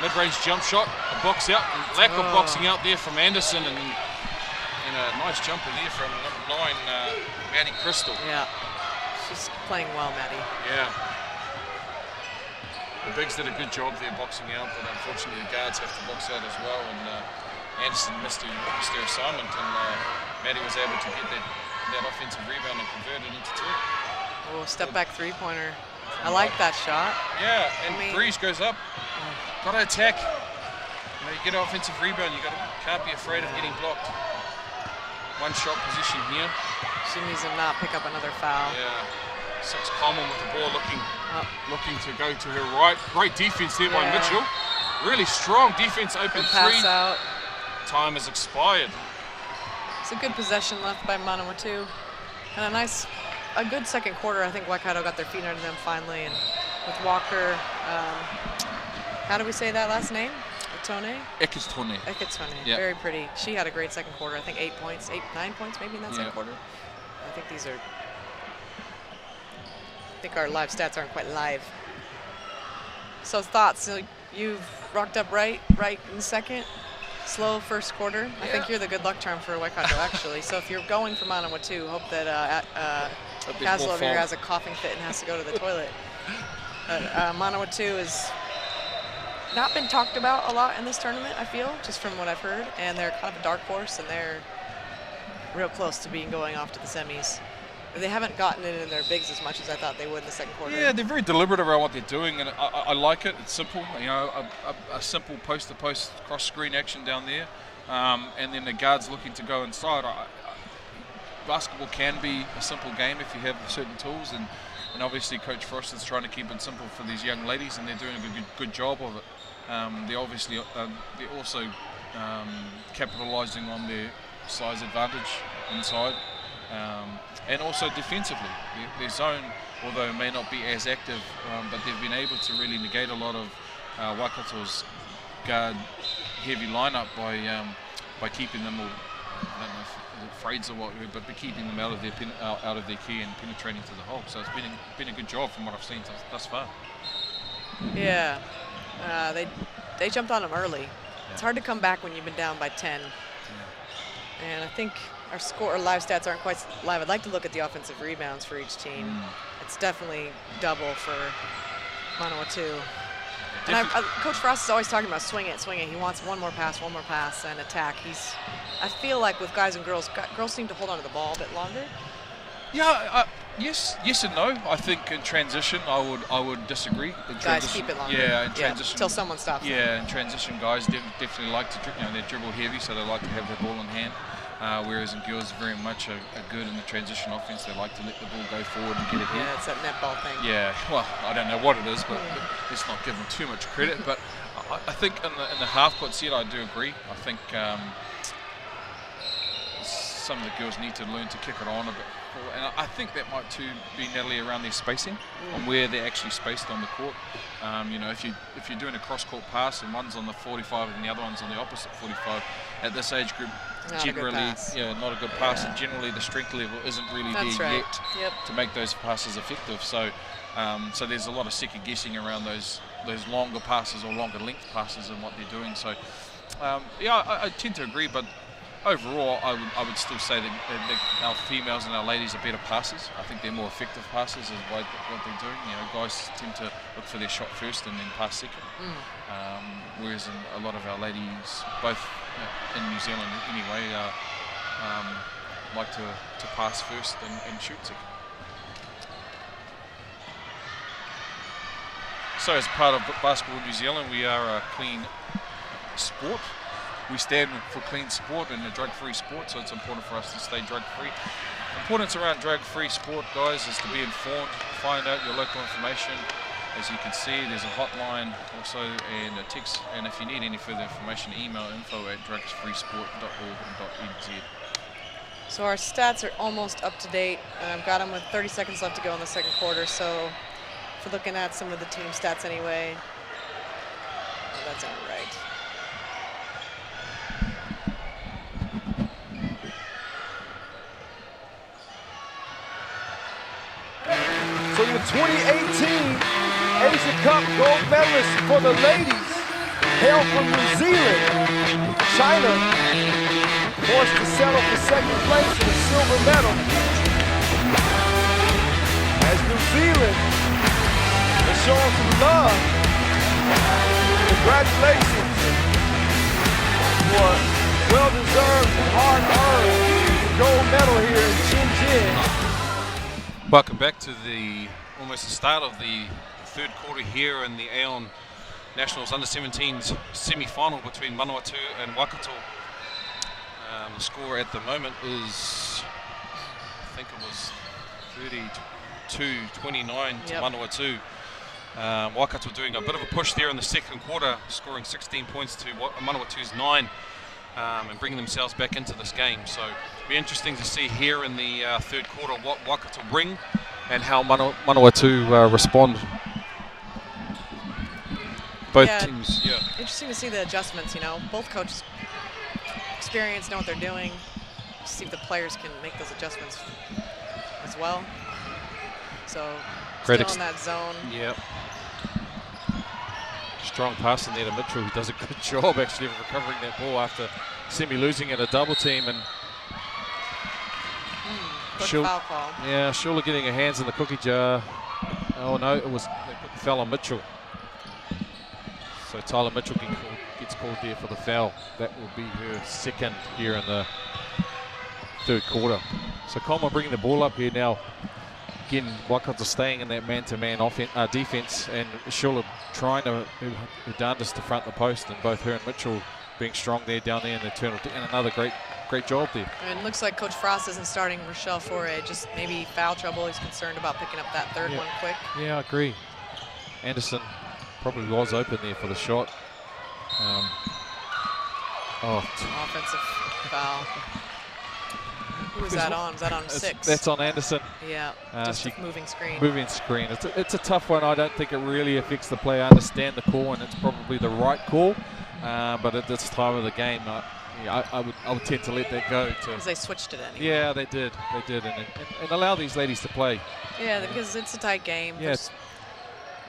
Mid-range jump shot, a box out, and lack of boxing out there from Anderson, and a nice jumper there from number 9, Maddie Crystal. Yeah, she's playing well, Maddie. Yeah. The bigs did a good job there boxing out, but unfortunately the guards have to box out as well, and Anderson missed her assignment, and Maddie was able to get that offensive rebound and convert it into 2. Oh, step back three-pointer. I like that shot. Yeah, and Breeze goes up. Got to attack. You get an offensive rebound, can't be afraid of getting blocked. One shot position here. She needs to not pick up another foul. Yeah. 6 Coleman with the ball looking to go to her right. Great defense there by Mitchell. Really strong defense, open pass 3. Out. Time has expired. It's a good possession left by Manawatu. And a good second quarter. I think Waikato got their feet under them finally. And with Walker, how do we say that last name? Ekitone. Yeah. Very pretty. She had a great second quarter. I think 9 points maybe in that second quarter. I think these are... I think our live stats aren't quite live. So thoughts? So you've rocked up right in second. Slow first quarter. I think you're the good luck charm for Waikato, actually. So if you're going for Manawatu, hope that Castle over here has a coughing fit and has to go to the toilet. Manawatu has not been talked about a lot in this tournament, I feel, just from what I've heard. And they're kind of a dark horse, and they're real close to going off to the semis. They haven't gotten it in their bigs as much as I thought they would in the second quarter. Yeah, they're very deliberate around what they're doing, and I like it. It's simple, a simple post-to-post cross-screen action down there, and then the guards looking to go inside. Basketball can be a simple game if you have certain tools, and obviously Coach Frost is trying to keep it simple for these young ladies, and they're doing a good job of it. They're also capitalising on their size advantage inside. And also defensively, their zone, although it may not be as active, but they've been able to really negate a lot of Waikato's guard-heavy lineup by keeping them all I don't know if Frades or what, but keeping them out of their out of their key and penetrating to the hole. So it's been a good job from what I've seen thus far. Yeah, they jumped on them early. Yeah. It's hard to come back when you've been down by 10. And I think our score or live stats aren't quite live. I'd like to look at the offensive rebounds for each team. It's definitely double for Manawatu. And Coach Frost is always talking about swing it. He wants one more pass, and attack. I feel like with guys and girls seem to hold on to the ball a bit longer. Yeah, yes and no. I think in transition, I would disagree. Guys keep it longer. Yeah, in transition. Until someone stops. Yeah, in transition, guys definitely like to, they're dribble heavy, so they like to have the ball in hand. Whereas in girls, very much are good in the transition offense. They like to let the ball go forward and get ahead. Yeah, it's that netball thing. Yeah, well, I don't know what it is, but let's not give them too much credit. But I think in the half-court set, I do agree. I think some of the girls need to learn to kick it on a bit. And I think that might too be, Natalie, around their spacing on where they're actually spaced on the court. If you're doing a cross-court pass and one's on the 45 and the other one's on the opposite 45, at this age group, not a good pass, and generally the strength level isn't really yet to make those passes effective. So there's a lot of second guessing around those longer passes or longer length passes and what they're doing. So I tend to agree, but overall, I would still say that our females and our ladies are better passers. I think they're more effective passers is what they're doing. Guys tend to look for their shot first and then pass second. Whereas in a lot of our ladies, both in New Zealand anyway, like to pass first and shoot second. So as part of Basketball New Zealand, we are a clean sport. We stand for clean sport and a drug-free sport, so it's important for us to stay drug-free. Importance around drug-free sport, guys, is to be informed, find out your local information. As you can see, there's a hotline also and a text, and if you need any further information, email info@drugsfreesport.org.nz. So our stats are almost up to date. I've got them with 30 seconds left to go in the second quarter, so if we're looking at some of the team stats anyway, that's all right. So your 2018 Asia Cup gold medalist for the ladies, hail from New Zealand. China forced to settle for second place in a silver medal. As New Zealand is showing some love. Congratulations for well-deserved and hard-earned gold medal here in Shenzhen. Welcome back to almost the start of the third quarter here in the Aeon Nationals Under-17s semi-final between Manawatu and Waikato. The score at the moment is, I think it was 32-29 to Manawatu. Waikato doing a bit of a push there in the second quarter, scoring 16 points to Manawatu's 9. And bringing themselves back into this game. So it'll be interesting to see here in the third quarter what Waikato bring and how Manawatu respond. Both teams, Interesting to see the adjustments, both coaches experience, know what they're doing. See if the players can make those adjustments as well. So still in that zone. Yep. Strong pass in there to Mitchell, who does a good job actually of recovering that ball after semi-losing at a double team. And foul call. Yeah, Shula getting her hands in the cookie jar. Oh no, they put the foul on Mitchell. So Tyler Mitchell gets called there for the foul. That will be her second here in the third quarter. So Coleman bringing the ball up here now. Again, Waikato staying in that man-to-man defense, and Shula trying to do her darndest to front the post, and both her and Mitchell being strong there down there in the turn, and another great job there. And it looks like Coach Frost isn't starting Rochelle Foray, just maybe foul trouble. He's concerned about picking up that third one quick. Yeah, I agree. Anderson probably was open there for the shot. Offensive foul. Who was that on? Was that on 6? That's on Anderson. Yeah, just a moving screen. Moving screen. It's a tough one. I don't think it really affects the play. I understand the call, and it's probably the right call. But at this time of the game, Yeah, I would tend to let that go. Because they switched it anyway. Yeah, they did, and allow these ladies to play. Yeah, because it's a tight game. Yes.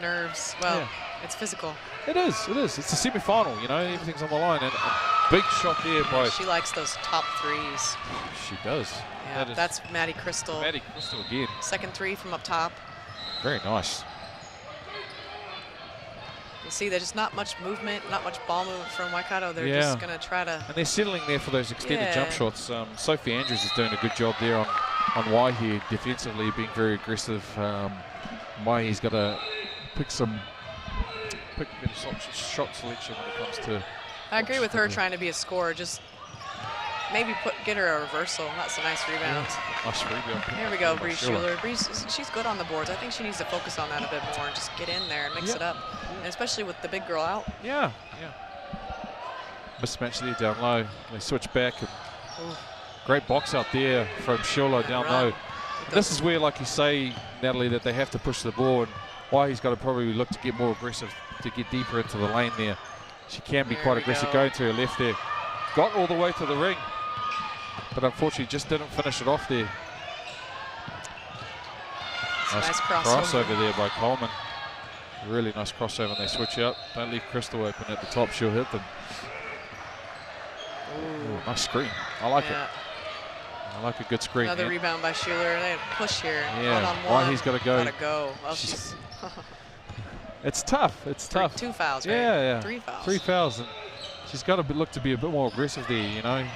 There's nerves. Well, Yeah. it's physical. It is. It's a semi-final, you know, everything's on the line. And a big shot there by... She likes those top threes. She does. Yeah, that's Maddie Crystal. Maddie Crystal again. Second three from up top. Very nice. You see, there's not much movement, not much ball movement from Waikato. They're Yeah. just going to try to... And they're settling there for those extended Yeah. jump shots. Sophie Andrews is doing a good job there on Waihi, defensively being very aggressive. Waihi's got to pick better shot selection when it comes to... I agree with her trying to be a scorer. Just maybe get her a reversal. That's a nice rebound. Nice rebound. Here we go, By Bree Schuler. Schuler. She's good on the boards. I think she needs to focus on that a bit more and just get in there and mix it up. And especially with the big girl out. Yeah. Mismatch there down low. They switch back. And great box out there from Schuler down low. And this is where, like you say, Natalie, that they have to push the ball, and Waihi's got to probably look to get more aggressive, to get deeper into the lane there. She can be quite aggressive going to her left there. Got all the way to the ring, but unfortunately just didn't finish it off there. Nice crossover there by Coleman. Really nice crossover, and they switch out. Don't leave Crystal open at the top, she'll hit them. Ooh, nice screen. I like it. I like a good screen. Another rebound by Schuler. They push here. Yeah. One-on-one. Waihi's got to go. Gotta go. Well, she's it's tough. It's tough. 2 fouls, right? Yeah. 3 fouls. 3 fouls. And she's got to look to be a bit more aggressive there, you know.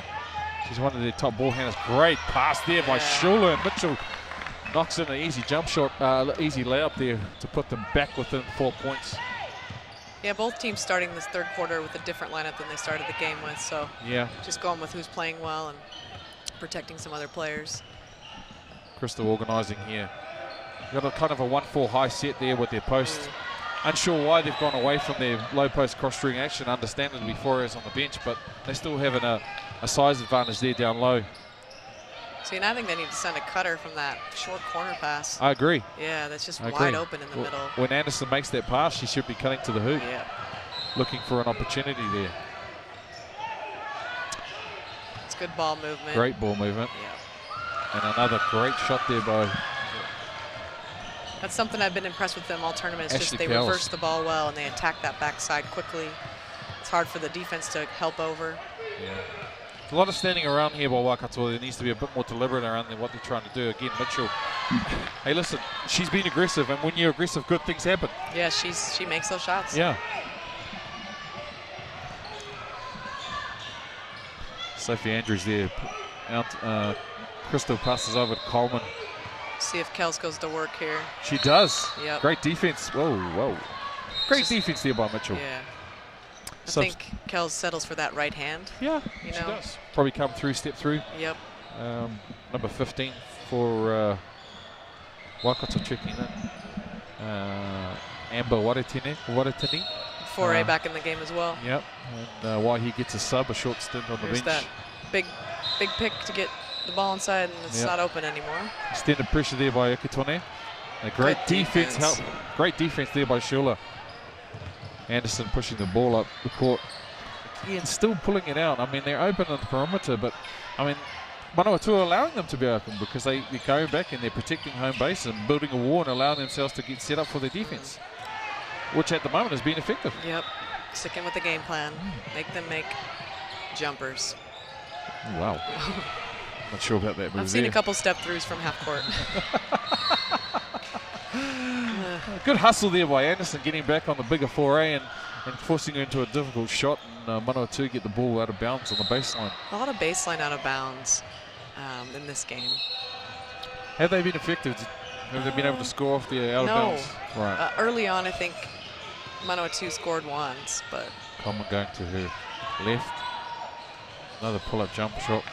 She's one of their top ball handlers. Great pass there by Schuler, and Mitchell knocks in an easy jump shot, easy layup there to put them back within 4 points. Yeah, both teams starting this third quarter with a different lineup than they started the game with, so just going with who's playing well and protecting some other players. Crystal organising here. Got a kind of a 1-4 high set there with their post. Unsure why they've gone away from their low post cross-string action, understandably, Flores on the bench, but they're still having a size advantage there down low. See, and I think they need to send a cutter from that short corner pass. I agree. Yeah, that's just wide open in the middle. When Anderson makes that pass, she should be cutting to the hoop. Yeah. Looking for an opportunity there. It's good ball movement. Great ball movement. Yeah. And another great shot there by... That's something I've been impressed with them all tournaments. Ashley Just they Cowles. reverse the ball well and they attack that backside quickly. It's hard for the defense to help over. Yeah. A lot of standing around here by Waikato. There needs to be a bit more deliberate around what they're trying to do. Again, Mitchell, hey, listen, she's been aggressive, and when you're aggressive, good things happen. Yeah, she makes those shots. Yeah. Sophie Andrews there. Out, Crystal passes over to Coleman. See if Kels goes to work here. She does. Yep. Great defense. Whoa. Great defense there by Mitchell. Yeah. I think Kels settles for that right hand. Yeah, she does. Probably come through, step through. Yep. Number 15 for Waikato checking in. Amber Waratini. 4A back in the game as well. Yep. And Waihi gets a sub, a short stint on the bench. That big pick to get the ball inside, and it's not open anymore. Extended pressure there by Ikitone. A great defense help. Great defense there by Schuler. Anderson pushing the ball up the court. Again, still pulling it out. I mean, they're open on the perimeter, but I mean, Manawatu are allowing them to be open because they're going back and they're protecting home base and building a wall and allowing themselves to get set up for their defense, which at the moment has been effective. Yep. Sticking with the game plan. Make them make jumpers. Wow. Not sure about that move. I've seen a couple step throughs from half court. Good hustle there by Anderson, getting back on the bigger 4A and forcing her into a difficult shot, and Manawatu get the ball out of bounds on the baseline. A lot of baseline out of bounds in this game. Have they been effective? Have they been able to score off the out of bounds? Right. Early on, I think Manawatu scored once, but... Coleman going to her left. Another pull-up jump shot.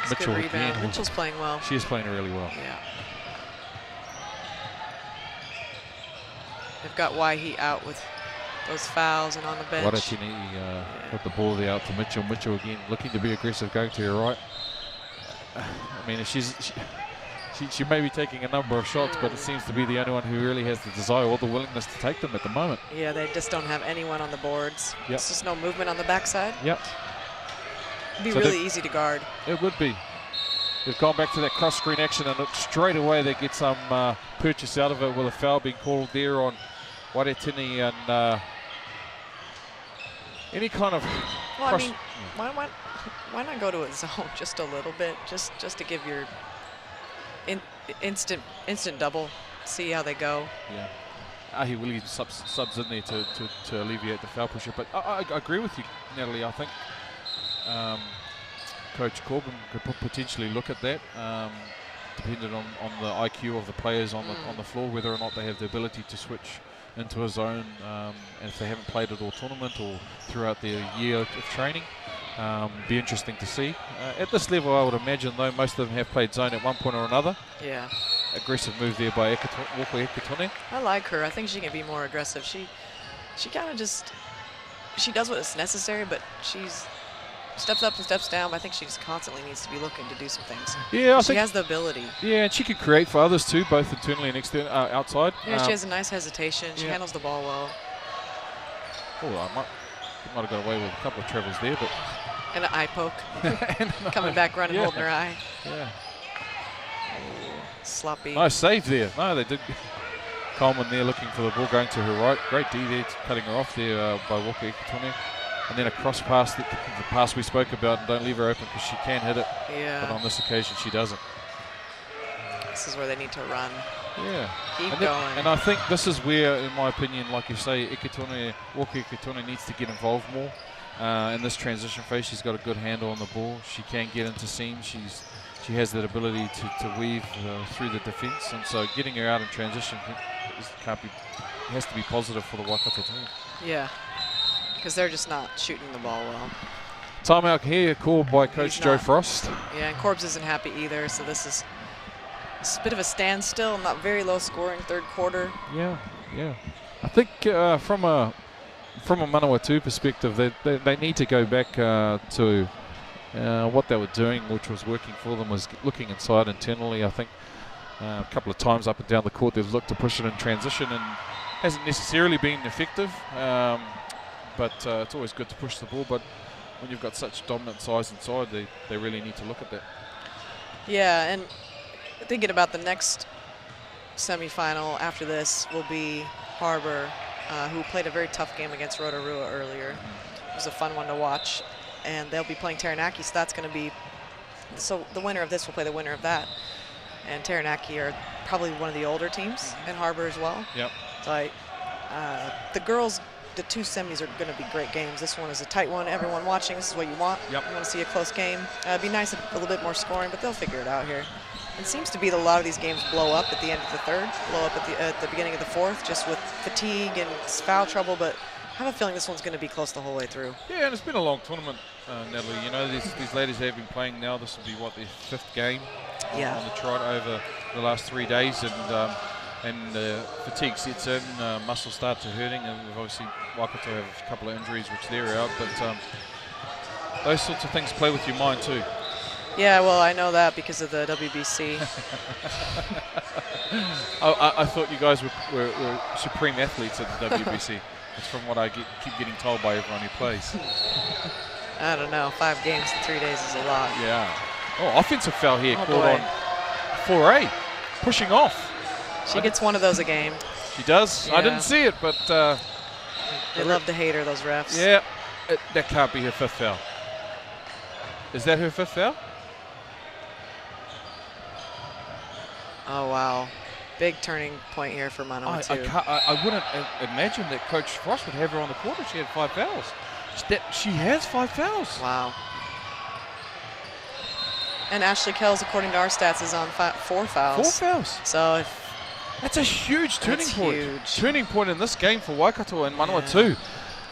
Mitchell again. Mitchell's playing well. She is playing really well. Yeah. They've got Waihi out with those fouls and on the bench. Waratini put the ball there out to Mitchell. Mitchell again looking to be aggressive, going to her right. I mean, she may be taking a number of shots, but it seems to be the only one who really has the desire or the willingness to take them at the moment. Yeah, they just don't have anyone on the boards. Yep. There's just no movement on the backside. Yep. It'd be So really easy to guard. It would be. They've gone back to that cross screen action, and straight away they get some purchase out of it with a foul being called there on Waretini, and any kind of Well, cross. I mean, why not go to a zone just a little bit, just to give your instant double, see how they go. Yeah. Ahi Williams subs in there to alleviate the foul pressure. But I agree with you, Natalie. I think Coach Corbin could potentially look at that, depending on the IQ of the players on the floor, whether or not they have the ability to switch into a zone, and if they haven't played it all tournament or throughout their year of training. Be interesting to see. At this level, I would imagine, though, most of them have played zone at one point or another. Yeah. Aggressive move there by Walker Ekatone. I like her. I think she can be more aggressive. She kind of just, she does what is necessary, but she's steps up and steps down. But I think she just constantly needs to be looking to do some things. Yeah, I she think has the ability. Yeah, and she can create for others too, both internally and outside. Yeah, she has a nice hesitation. She yeah. handles the ball well. Oh, I might have got away with a couple of travels there, but. And an eye poke. Coming back, running, holding her eye. Yeah. Sloppy. Nice save there. No, they did. Coleman there looking for the ball going to her right. Great D there, cutting her off there by Walker Ekatone. And then a cross pass, the pass we spoke about, and don't leave her open because she can hit it. Yeah. But on this occasion, she doesn't. This is where they need to run. Yeah. Keep going. And I think this is where, in my opinion, like you say, Walker Ekatone needs to get involved more. In this transition phase, she's got a good handle on the ball. She can get into seams. She has that ability to weave through the defence, and so getting her out in transition has to be positive for the Waikato team. Yeah, because they're just not shooting the ball well. Timeout here called by Coach Joe Frost. Yeah, and Corbs isn't happy either, so this is a bit of a standstill. Not very low scoring third quarter. Yeah. I think from a Manawatu perspective, they need to go back to what they were doing, which was working for them, was looking inside internally. I think a couple of times up and down the court they've looked to push it in transition and hasn't necessarily been effective, but it's always good to push the ball. But when you've got such dominant size inside, they really need to look at that. Yeah, and thinking about the next semifinal after this will be Harbour, who played a very tough game against Rotorua earlier. It was a fun one to watch. And they'll be playing Taranaki, so that's going to be, so the winner of this will play the winner of that. And Taranaki are probably one of the older teams, and Harbour as well. Yep. So the girls, the two semis are going to be great games. This one is a tight one. Everyone watching, this is what you want. Yep. You want to see a close game. It'd be nice, a little bit more scoring, but they'll figure it out here. It seems to be that a lot of these games blow up at the end of the third, blow up at the beginning of the fourth, just with fatigue and foul trouble, but I have a feeling this one's going to be close the whole way through. Yeah, and it's been a long tournament, Natalie. You know, these ladies have been playing now. This will be, what, their fifth game on the trot over the last 3 days, and fatigue sets in, muscles start to hurting, and obviously Waikato have a couple of injuries which they're out, but those sorts of things play with your mind too. Yeah, well, I know that because of the WBC. I thought you guys were supreme athletes at the WBC. It's from what I keep getting told by everyone who plays. I don't know. 5 games in 3 days is a lot. Yeah. Oh, offensive foul here called boy. on 4A. Pushing off. She gets one of those a game. She does. Yeah. I didn't see it, but... They love to hate her, those refs. yeah, that can't be her 5th foul. Is that her 5th foul? Oh, wow. Big turning point here for Manawatu. I wouldn't imagine that Coach Frost would have her on the court if she had 5 fouls. She has 5 fouls. Wow. And Ashley Kells, according to our stats, is on 4 fouls. 4 fouls. So That's a huge turning point. Huge. Turning point in this game for Waikato and Manawatu.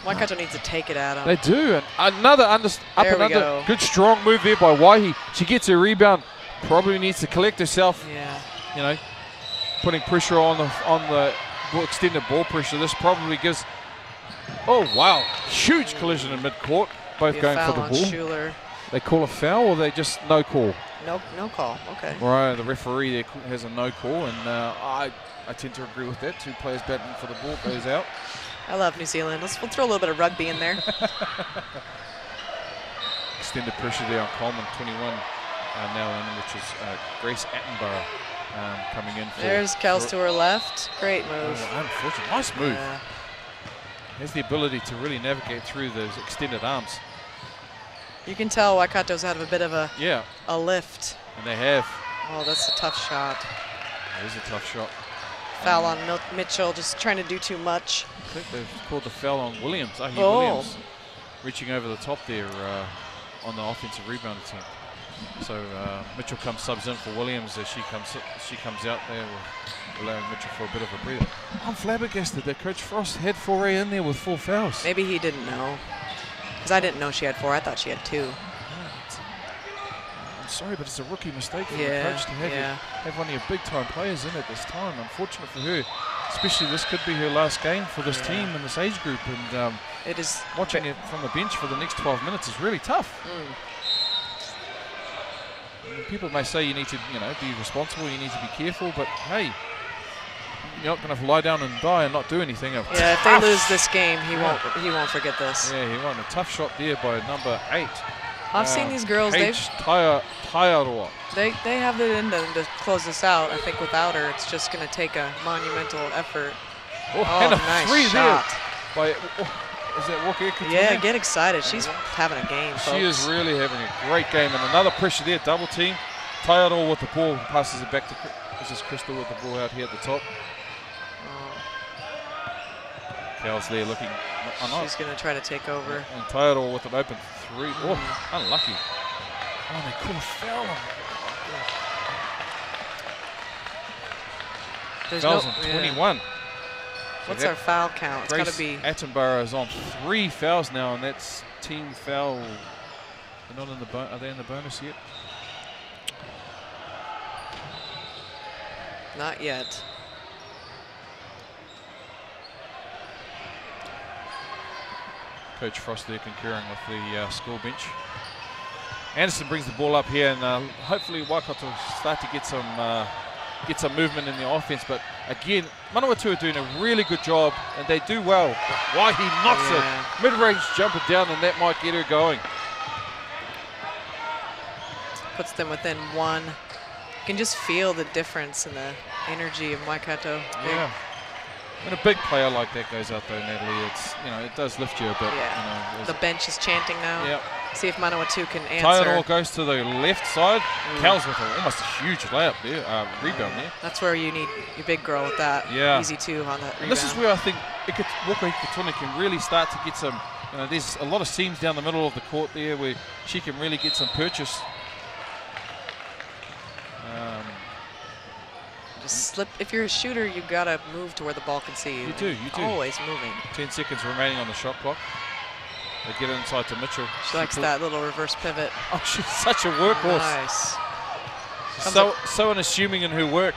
Waikato needs to take it at them. They do. And another up There and we under. go. Good strong move there by Waihi. She gets a rebound. Probably needs to collect herself. Yeah. You know, putting pressure on the extended ball pressure. This probably gives. Oh wow! Huge collision in midcourt. Both going for the ball. Schuler. They call a foul, or they just no call. No call. Okay. Right, the referee there has a no call, and I tend to agree with that. 2 players batting for the ball goes out. I love New Zealand. We'll throw a little bit of rugby in there. extended pressure there on Coleman, 21 now in, which is Grace Attenborough coming in. There's Kels to her left. Great move. Oh, unfortunate. Nice move. Yeah. Has the ability to really navigate through those extended arms. You can tell Waikato's had a bit of a lift. And they have. Oh, that's a tough shot. It is a tough shot. Foul on Mitchell, just trying to do too much. I think they've called the foul on Williams. Williams reaching over the top there on the offensive rebound attempt. So Mitchell subs in for Williams as she comes out there, allowing Mitchell for a bit of a breather. I'm flabbergasted that Coach Frost had 4A in there with 4 fouls. Maybe he didn't know, because I didn't know she had 4. I thought she had 2. I'm sorry, but it's a rookie mistake for the coach to have one of your big-time players in at this time. Unfortunate for her, especially this could be her last game for this team in this age group, and it is watching it from the bench for the next 12 minutes is really tough. People may say you need to, be responsible, you need to be careful, but hey, you're not going to lie down and die and not do anything. Yeah, if they lose this game, he won't forget this. Yeah, he won a tough shot there by number 8. I've seen these girls. Taiaroa. They have it in them to close this out. I think without her, it's just going to take a monumental effort. And a nice 3 shot. There by. Is that Walker? Yeah, get excited. She's having a game, folks. She is really having a great game. And another pressure there, double team. Taiaroa with the ball, passes it back to Crystal with the ball out here at the top. Cal's there looking. She's going to try to take over. And Taiaroa with an open 3. Oh, unlucky. Oh, they call a foul on. Fouls on 21. What's our foul count? It's got to be. Attenborough is on 3 fouls now, and that's team foul. They're not in the are they in the bonus yet? Not yet. Coach Frost there concurring with the school bench. Anderson brings the ball up here, and hopefully Waikato will start to get some movement in the offense. But again, Manawatu are doing a really good job, and they do well. Why he knocks it, mid-range jumper down, and that might get her going. Puts them within 1. You can just feel the difference in the energy of Waikato. Yeah. When a big player like that goes out, though, Natalie, it's it does lift you a bit. Yeah. The bench is chanting now. Yep. See if Manawatu can answer. Taiaroa goes to the left side. Cal's with almost a huge layup there, rebound there. That's where you need your big girl with that. Yeah. Easy 2 on that rebound. And this is where I think Walker Ikatuna can really start to get some. There's a lot of seams down the middle of the court there where she can really get some purchase. Just slip. If you're a shooter, you gotta move to where the ball can see you. You do. Always moving. 10 seconds remaining on the shot clock. They get it inside to Mitchell. She likes that little reverse pivot. Oh, she's such a workhorse. Nice. So unassuming in her work.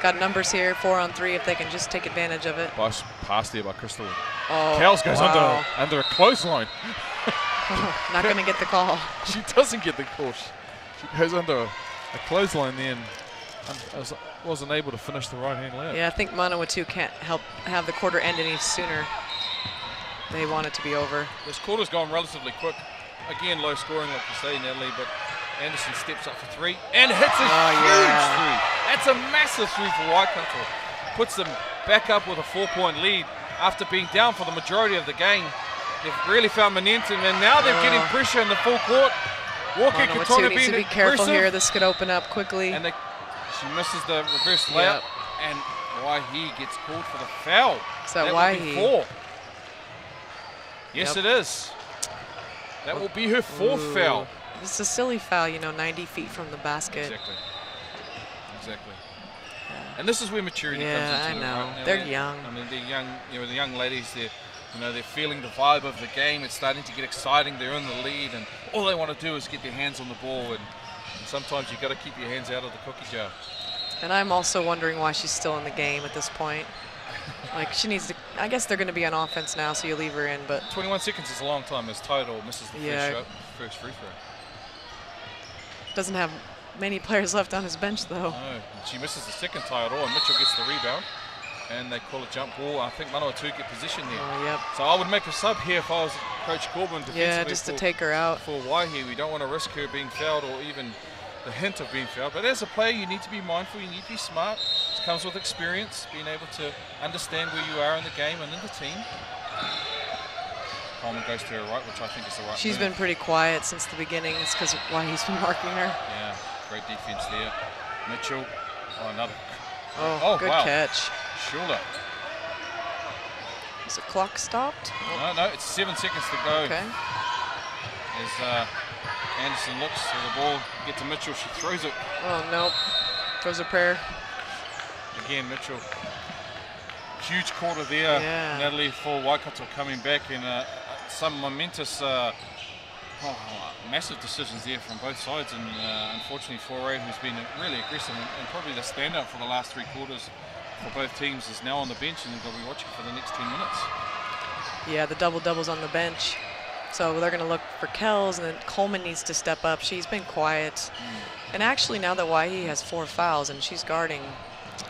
Got numbers here, 4 on 3, if they can just take advantage of it. Nice pass there by Crystal. Oh, Cowles goes under a clothesline. Not going to get the call. She doesn't get the call. She goes under a clothesline there and wasn't able to finish the right-hand layup. Yeah, I think Manawatu can't have the quarter end any sooner. They want it to be over. This quarter's gone relatively quick. Again, low scoring, like you say, Natalie, but Anderson steps up for 3 and hits a huge 3. That's a massive 3 for Waikato. Puts them back up with a 4-point lead after being down for the majority of the game. They've really found momentum, and now they're getting pressure in the full court. Walker Manawatu needs to be careful aggressive. here. This could open up quickly. And she misses the reverse layup, and Waihi gets called for the foul. Is that Waihi? 4. Yes, it is. That will be her 4th foul. It's a silly foul, 90 feet from the basket. Exactly. And this is where maturity comes into I it. know. Right? They're young. I mean, they're young. The young ladies. They're feeling the vibe of the game. It's starting to get exciting. They're in the lead, and all they want to do is get their hands on the ball. And sometimes you've got to keep your hands out of the cookie jar. And I'm also wondering why she's still in the game at this point. Like, she needs to. I guess they're going to be on offense now, so you leave her in. But 21 seconds is a long time as Taiaroa misses the first free throw. Doesn't have many players left on his bench, though. No, she misses the second Taiaroa, and Mitchell gets the rebound. And they call a jump ball. I think Manawatu get position there. Oh, yep. So I would make a sub here if I was Coach Corbin defensively. Yeah, just to take her out. For Waihi, we don't want to risk her being fouled or even the hint of being fouled. But as a player, you need to be mindful, you need to be smart. It comes with experience, being able to understand where you are in the game and in the team. Coleman goes to her right, which I think is the right She's move. been pretty quiet since the beginning. It's because of why he's been marking her. Yeah, great defense there. Mitchell, another. Oh, good wow. catch. Schuler. Is the clock stopped? No, it's 7 seconds to go. Okay. As Anderson looks for the ball, get to Mitchell, she throws it. Oh, nope. Throws a prayer. Again, Mitchell. Huge quarter there, Yeah. Natalie, for Waikato coming back in some momentous, massive decisions there from both sides. And unfortunately for Ray, who's been really aggressive and probably the standout for the last 3 quarters for both teams, is now on the bench and they'll be watching for the next 10 minutes. Yeah, the double-double's on the bench. So they're going to look for Kells, and then Coleman needs to step up. She's been quiet. And actually, now that Waihi has 4 fouls and she's guarding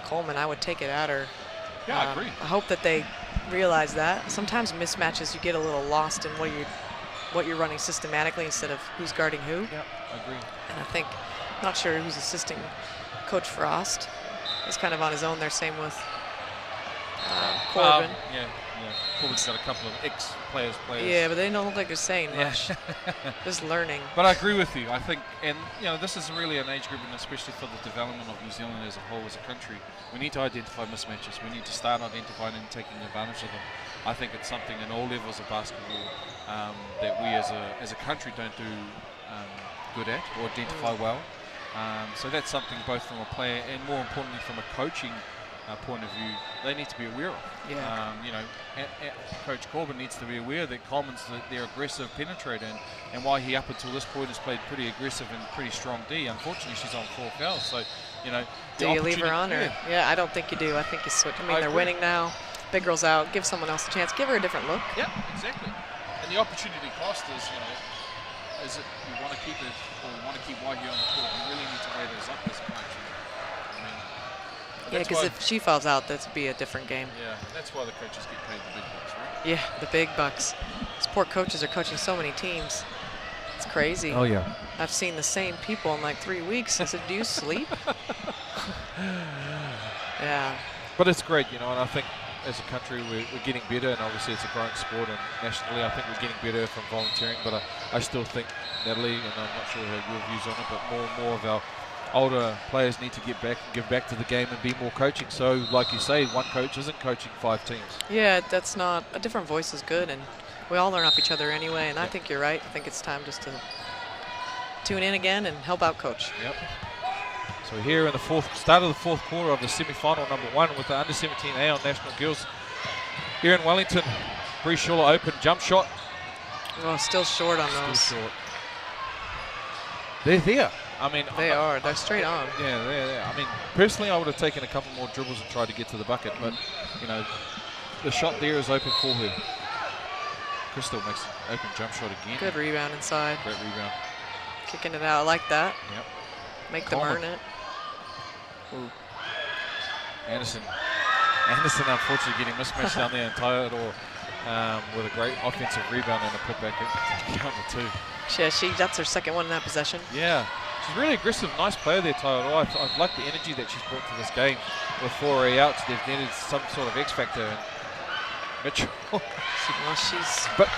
Coleman, I would take it at her. Yeah, I agree. I hope that they realize that. Sometimes mismatches, you get a little lost in what you're running systematically instead of who's guarding who. Yeah, I agree. And I think, not sure who's assisting Coach Frost. He's kind of on his own there, same with Corbin. Yeah. Corbin's got a couple of ex-players. Yeah, but they don't look like they're saying much. Just learning. But I agree with you. I think, and this is really an age group, and especially for the development of New Zealand as a whole, as a country, we need to identify mismatches. We need to start identifying and taking advantage of them. I think it's something in all levels of basketball that we as a country don't do good at or identify well. So that's something both from a player and more importantly from a coaching point of view, they need to be aware of. Yeah. Coach Corbin needs to be aware that Coleman's their aggressive penetrator, and why he up until this point has played pretty aggressive and pretty strong D. Unfortunately, she's on 4 fouls, so do you leave her on her? Yeah, I don't think you do. I think you switch. I mean, they're winning now. Big girl's out. Give someone else a chance. Give her a different look. Yeah, exactly. And the opportunity cost is, is it you want to keep it or you want to keep Waihi on the court? You really need to weigh those up as a coach. Yeah, because if she falls out, that'd be a different game. Yeah, that's why the coaches get paid the big bucks, right? Yeah, the big bucks. These poor coaches are coaching so many teams. It's crazy. Oh, yeah. I've seen the same people in like 3 weeks. I said, do you sleep? Yeah. But it's great, and I think as a country we're getting better, and obviously it's a growing sport, and nationally I think we're getting better from volunteering, but I still think, Natalie, and I'm not sure her your views on it, but more of our older players need to get back and give back to the game and be more coaching. So, like you say, one coach isn't coaching 5 teams. Yeah, that's not a different voice is good, and we all learn off each other anyway. And I think you're right. I think it's time just to tune in again and help out Coach. Yep. So here in the start of the fourth quarter of the semi-final number 1 with the under-17 on National Girls here in Wellington. Bree Schuler open jump shot. Oh, still short on those. Still short. They're there. I mean, they are. They're straight on. Yeah, they're there. I mean, personally, I would have taken a couple more dribbles and tried to get to the bucket, but the shot there is open for her. Crystal makes an open jump shot again. Good rebound inside. Great rebound. Kicking it out. I like that. Yep. Make Coleman. them earn it. Ooh. Anderson, unfortunately, getting mismatched down there, and Theodore with a great offensive rebound and a putback at number 2. Yeah, that's her second one in that possession. Yeah, she's really aggressive, nice player there, Theodore. I've liked the energy that she's brought to this game. With 4 outs, they've needed some sort of X factor. And Mitchell, well, she's. But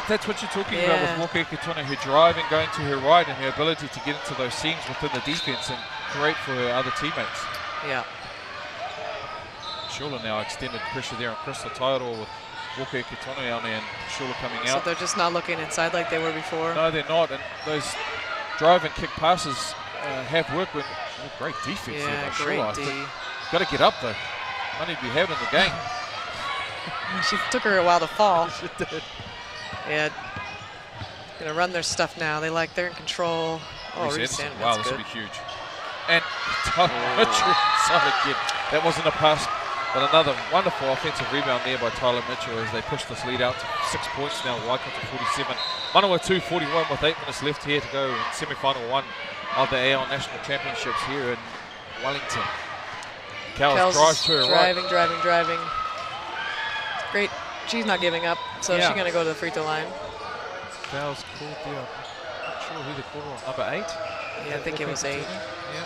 that's what you're talking about with Walker Katona, her drive and going to her right and her ability to get into those seams within the defense and create for her other teammates. Yeah. Schuler now extended pressure there on Crystal Theodore with Walker Katona down there and Schuler coming out. So they're just not looking inside like they were before? No, they're not. And those drive and kick passes have worked with great defense there by Schuler. Great D. Got to get up though. Money to be had in the game. She took her a while to fall. She did. Yeah. Gonna run their stuff now. They're in control. Oh, Reese Anderson. Wow, this will be huge. And Mitchell inside again. That wasn't a pass, but another wonderful offensive rebound there by Tyler Mitchell as they push this lead out to 6 points now. Waikato 47, Manawatu 41 with 8 minutes left here to go in semi-final 1 of the AL National Championships here in Wellington. Kells drives to her driving. Great. She's not giving up, so she's going to go to the free throw line. fouls called there. I'm not sure who they called on. Number 8? Yeah, I think it was 8. Yeah.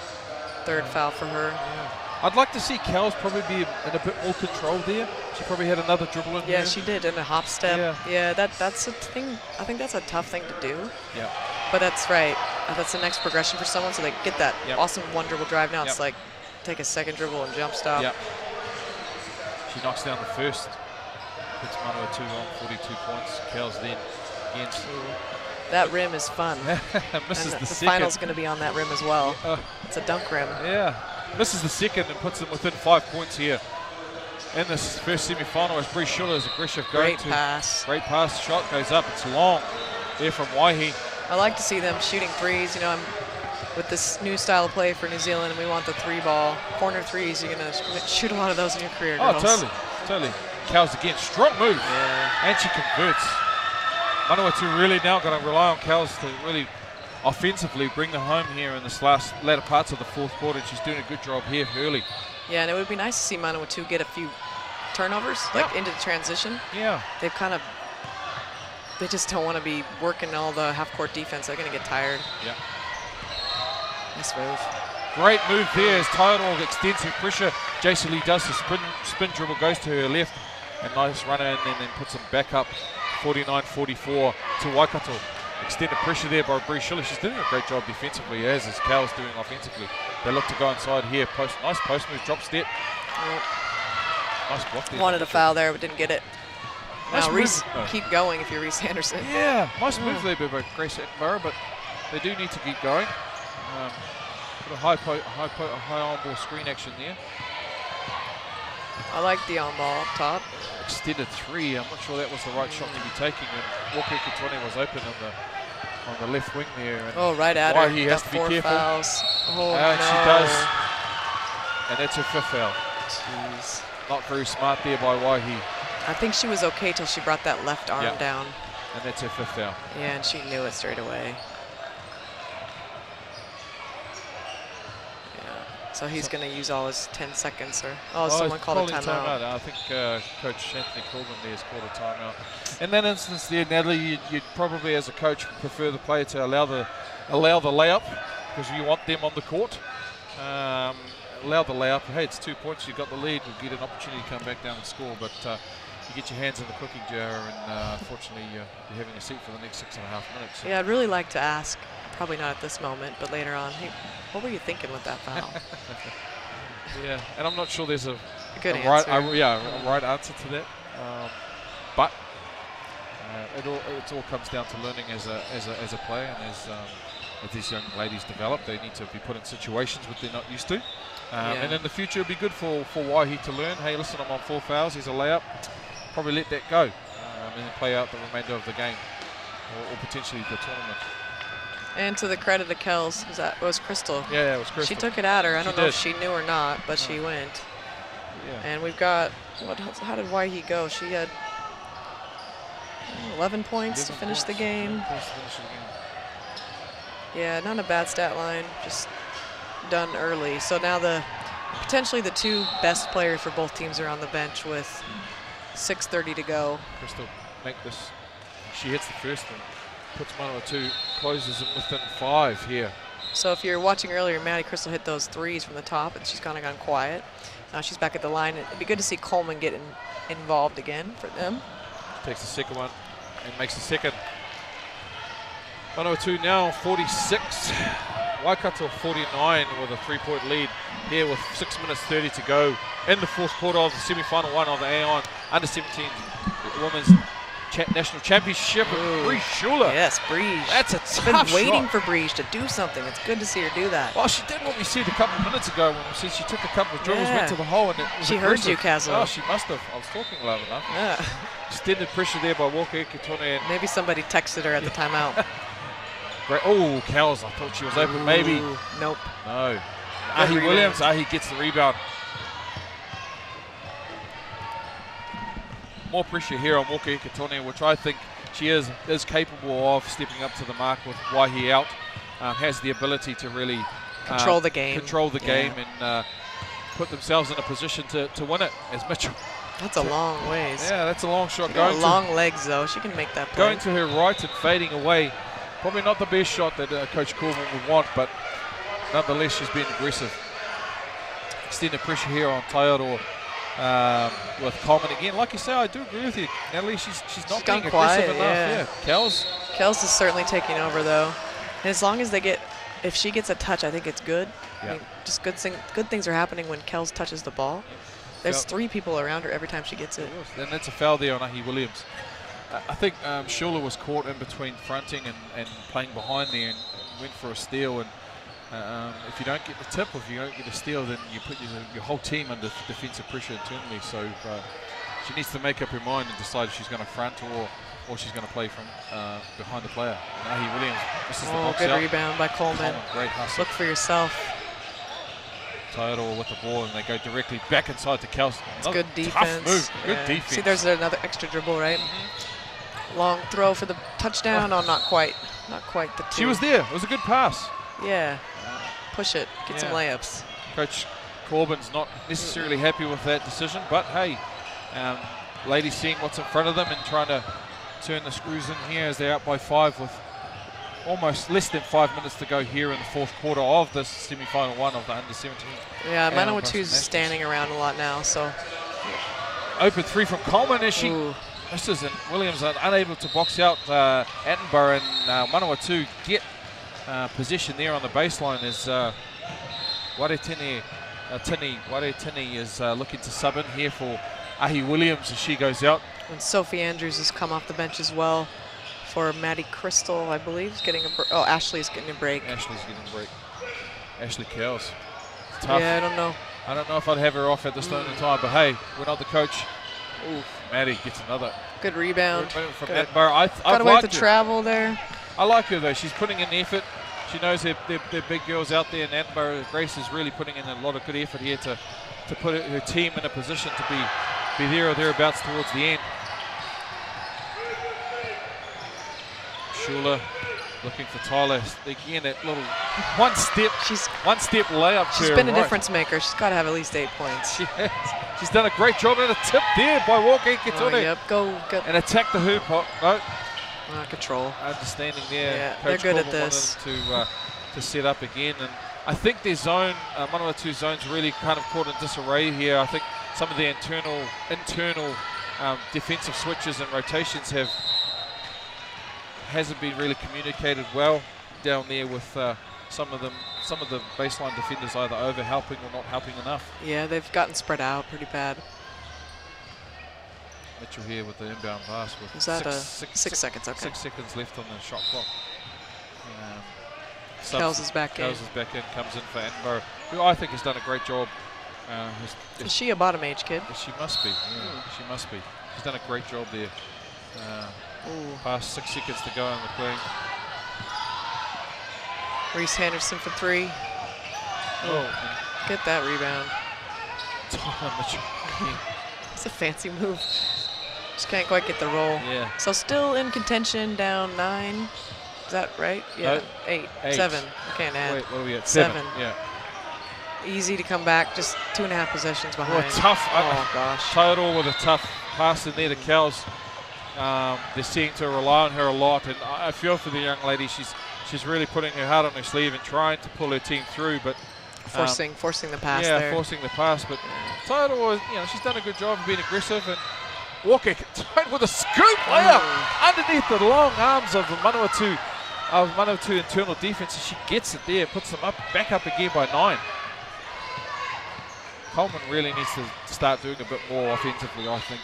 Third foul for her. Yeah. I'd like to see Cowles probably be in a bit more control there. She probably had another dribble in Yeah, there. she did in a hop step. Yeah. That's a thing. I think that's a tough thing to do. Yeah. But that's right. That's the next progression for someone, so they get that awesome one dribble drive. Now it's like take a second dribble and jump stop. Yep. She knocks down the first. Puts Manawatu on 42 points. Cowles then again. That rim is fun. Misses and the the second. final's going to be on that rim as well. It's a dunk rim. Yeah. Misses the second and puts them within 5 points here. In this first semi-final, as Bree Schuller's aggressive going Great pass. Great pass. Shot goes up. It's long there from Waihi. I like to see them shooting threes. You know, with this new style of play for New Zealand, and we want the 3-ball. Corner threes, you're going to shoot a lot of those in your career, girls. Oh, totally. Cowles again. Strong move. Yeah. And she converts. Manawatu really now going to rely on Cowles to really offensively bring them home here in this latter parts of the fourth quarter. She's doing a good job here early. Yeah, and it would be nice to see Manawatu get a few turnovers, like into the transition. Yeah. They just don't want to be working all the half-court defense. They're going to get tired. Yeah. Nice move. Great move there as Tidal extensive pressure. Jason Lee does the spin dribble, goes to her left. A nice run in and then puts them back up 49-44 to Waikato. Extended pressure there by Bree Schiller. She's doing a great job defensively, as is Cowles doing offensively. They look to go inside here. Nice post move, drop step. Nice block there. Wanted a foul there, but didn't get it. Nice now, Reese, keep going if you're Reese Anderson. Yeah, nice move there by Grace Attenborough, but they do need to keep going. Put a high on-ball screen action there. I like the on-ball up top. Extended 3. I'm not sure that was the right shot to be taking when Walker Katone was open on the left wing there. And right at her. He has to be careful. Fouls. Oh, and no. she does. And that's her 5th foul. Jeez. Not very smart there by Waihi. I think she was okay till she brought that left arm down. And that's her 5th foul. Yeah, and she knew it straight away. So he's going to use all his 10 seconds, or someone called a timeout. I think Coach Anthony Coleman there has called a timeout. In that instance there, Natalie, you'd probably as a coach prefer the player to allow the layup because you want them on the court. Allow the layup. Hey, it's 2 points. You've got the lead. We'll get an opportunity to come back down and score, but you get your hands in the cookie jar, and unfortunately you're having a seat for the next 6.5 minutes. So. Yeah, I'd really like to ask, probably not at this moment, but later on, hey, what were you thinking with that foul? Yeah, and I'm not sure there's a answer. right answer to that. But it all comes down to learning as a player, and as these young ladies develop, they need to be put in situations which they're not used to. And in the future, it'd be good for Waihi to learn. Hey, listen, I'm on 4 fouls. Here's a layup. Probably let that go, and then play out the remainder of the game, or potentially the tournament. And to the credit of Kells, it was Crystal. Yeah, it was Crystal. She took it at her. I don't know if she knew or not, but she went. Yeah. And we've got, how did Waihi go? She had 11 points to finish the game. Yeah, not a bad stat line, just done early. So now potentially the 2 best players for both teams are on the bench with 6:30 to go. Crystal make this. She hits the first one. Puts Manawatu, closes it within 5 here. So if you're watching earlier, Maddie Crystal hit those 3s from the top, and she's kind of gone quiet. Now she's back at the line. It'd be good to see Coleman get involved again for them. Takes the second one and makes the second. Manawatu now 46. Waikato 49 with a 3-point lead here with 6 minutes 30 to go in the fourth quarter of the semi-final 1 of the AON Under-17 Women's National Championship. Bree Schuler. Yes, Bree. That's a tough tough been waiting shot. for Bree to do something. It's good to see her do that. Well, she did what we said a couple of minutes ago when we said she took a couple of dribbles, went to the hole, and it was She aggressive. heard you, Castle. Oh, she must have. I was talking loud enough. Yeah. Extended pressure there by Walker Katone. And maybe somebody texted her at the timeout. Great. Oh, Cowles. I thought she was open. Maybe. Nope. No. Ahi Williams. Ahi gets the rebound. More pressure here on Walker Katone, which I think she is capable of stepping up to the mark with Waihi out. Has the ability to really control the game. And put themselves in a position to win it. As Mitchell That's a long ways. Yeah, that's a long shot. Got Going long legs, though. She can make that play. going to her right and fading away. Probably not the best shot that Coach Corbin would want, but nonetheless, she's been aggressive. Extended pressure here on Tairo with Coleman again. Like you say, I do agree with you, Natalie. She's not being aggressive quiet, enough. yeah. Kels. Kels is certainly taking over, though. And as long as they get, if she gets a touch, I think it's good. Yeah. I mean, just good things are happening when Kels touches the ball. There's 3 people around her every time she gets it. And that's a foul there on Ahi Williams. I think Shula was caught in between fronting and playing behind there and went for a steal. And if you don't get the tip, or if you don't get a steal, then you put your whole team under defensive pressure internally. So she needs to make up her mind and decide if she's going to front or she's going to play from behind the player. And Ahi Williams misses the box good out. rebound by Coleman. Great hustle. Look for yourself. Theodore with the ball, and they go directly back inside to Kels. It's good defense. Tough move. Good defense. See, there's another extra dribble, right? Long throw for the touchdown. Oh, not quite. Not quite the 2. She was there. It was a good pass. Yeah. Push it. Get some layups. Coach Corbin's not necessarily happy with that decision, but hey, ladies seeing what's in front of them and trying to turn the screws in here as they're up by 5 with almost less than 5 minutes to go here in the 4th quarter of this semi-final 1 of the under-17. Yeah, Manawatu's standing around a lot now, so. Open 3 from Coleman as she misses, and Williams are unable to box out Attenborough, and Manawatu get position there on the baseline as Waretini is looking to sub in here for Ahi Williams as she goes out. And Sophie Andrews has come off the bench as well for Maddie Crystal, I believe, is getting a break. Oh, Ashley's getting a break. Ashley's getting a break. Ashley Kels. Tough. Yeah, I don't know. I don't know if I'd have her off at this moment in time, but hey, we're not the coach. Ooh, Maddie gets another. Good rebound. From Attenborough. Got away with the travel there. I like her though. She's putting in effort. She knows they're big girls out there, and Attenborough Grace is really putting in a lot of good effort here to put her team in a position to be there or thereabouts towards the end. Shula looking for Tyler again. That little one step layup. She's been a difference maker. She's got to have at least 8 points. She's done a great job and a tip there by Walker Kitone. Yep, go and attack the hoop. No. Control. Understanding there. Yeah, Coach they're good Corbin at this. To set up again, and I think their zone, Manawatu zones, really kind of caught in disarray here. I think some of the internal defensive switches and rotations hasn't been really communicated well down there with some of the baseline defenders either over helping or not helping enough. Yeah, they've gotten spread out pretty bad. Mitchell here with the inbound pass with 6 seconds, okay. 6 seconds left on the shot clock. Kels is back in. Kels is back in, comes in for Attenborough, who I think has done a great job. Is she a bottom age kid? She must be, she must be. She's done a great job there. Past 6 seconds to go on the play. Reese Henderson for 3. Get that rebound. It's a fancy move. Just can't quite get the roll. Yeah. So still in contention, down 9. Is that right? Yeah. No. 8. 7. I can't add. Wait, what are we at? 7. Yeah. Easy to come back. Just 2.5 possessions behind. Well, tough. Oh gosh. Total with a tough pass in there to Kels. They're seeming to rely on her a lot, and I feel for the young lady. She's really putting her heart on her sleeve and trying to pull her team through, but forcing the pass. Yeah, there. forcing the pass. But Total, she's done a good job of being aggressive, and Walker with a scoop layup underneath the long arms of the Manawatu internal defense. She gets it there, puts them back up again by 9. Coleman really needs to start doing a bit more offensively, I think.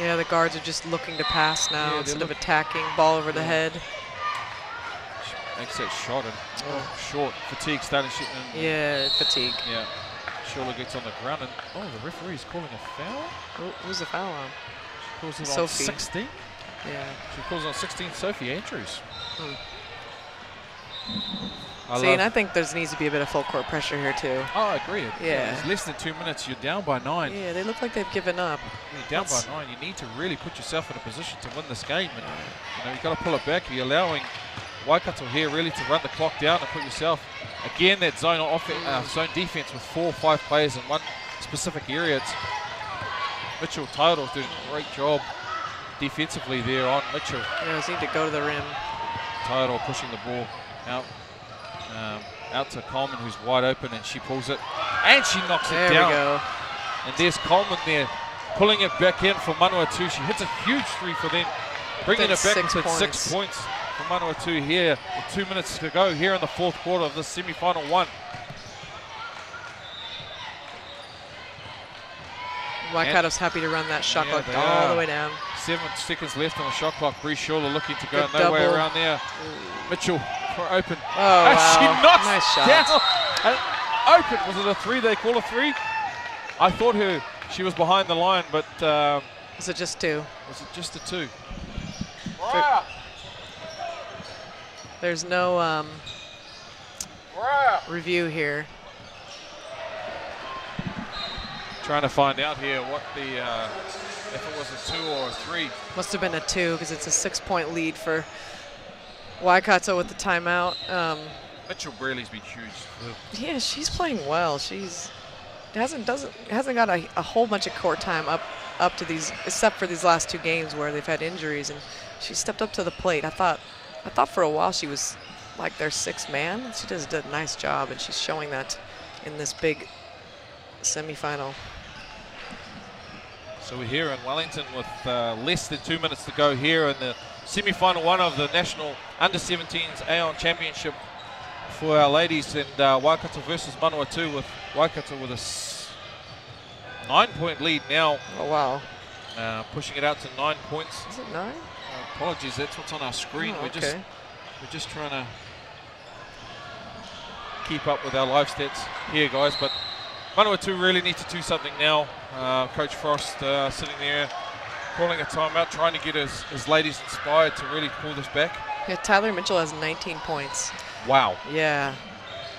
Yeah, the guards are just looking to pass now instead of attacking. Ball over the head. She makes that shot and short. Fatigue starting shooting. Yeah, fatigue. Yeah. Shula gets on the ground and the referee's calling a foul. Who's the foul on? She calls it Sophie. on 16. Yeah. She calls on 16 Sophie Andrews. And I think there needs to be a bit of full court pressure here too. Oh, I agree. Yeah. It's less than 2 minutes. You're down by 9. Yeah, they look like they've given up. You're down by 9. You need to really put yourself in a position to win this game. And you've got to pull it back. You're allowing Waikato here really to run the clock down and put yourself again that zone defense with 4 or 5 players in one specific area. Mitchell Title's doing a great job defensively there on Mitchell. Yeah, just need to go to the rim. Title pushing the ball out. Out to Coleman, who's wide open, and she pulls it. And she knocks it down. There we go. And there's Coleman there, pulling it back in for Manawatu. She hits a huge three for them, bringing it back to 6 points for Manawatu here with 2 minutes to go here in the fourth quarter of the semi-final one. Waikato's happy to run that shot Yeah, clock they all are. the way down. 7 seconds left on the shot clock. Bree Schuler looking to go Good no way double. around there. Mitchell for open. Oh, And wow. she knocks Nice shot. down. And open. Was it a three? They call a three? I thought she was behind the line, but Is it just 2? was it just a 2? There's no review here. Trying to find out here what the if it was a 2 or a 3. Must have been a 2 because it's a 6-point lead for Waikato with the timeout. Mitchell Brearley's been huge. Yeah, she's playing well. She's hasn't got a whole bunch of court time up to these, except for these last 2 games where they've had injuries, and she stepped up to the plate. I thought for a while she was like their 6th man. She just did a nice job, and she's showing that in this big semifinal. So we're here in Wellington with less than 2 minutes to go here in the semi-final one of the National Under-17s Aeon Championship for our ladies, and Waikato versus Manawatu, with Waikato with a 9-point lead now, Oh wow, pushing it out to 9 points. is it 9? Apologies, that's what's on our screen. Oh, We're okay. just trying to keep up with our live stats here, guys. But Manawatu really need to do something now. Coach Frost sitting there, calling a timeout, trying to get his ladies inspired to really pull this back. Yeah, Tyler Mitchell has 19 points. Wow. Yeah,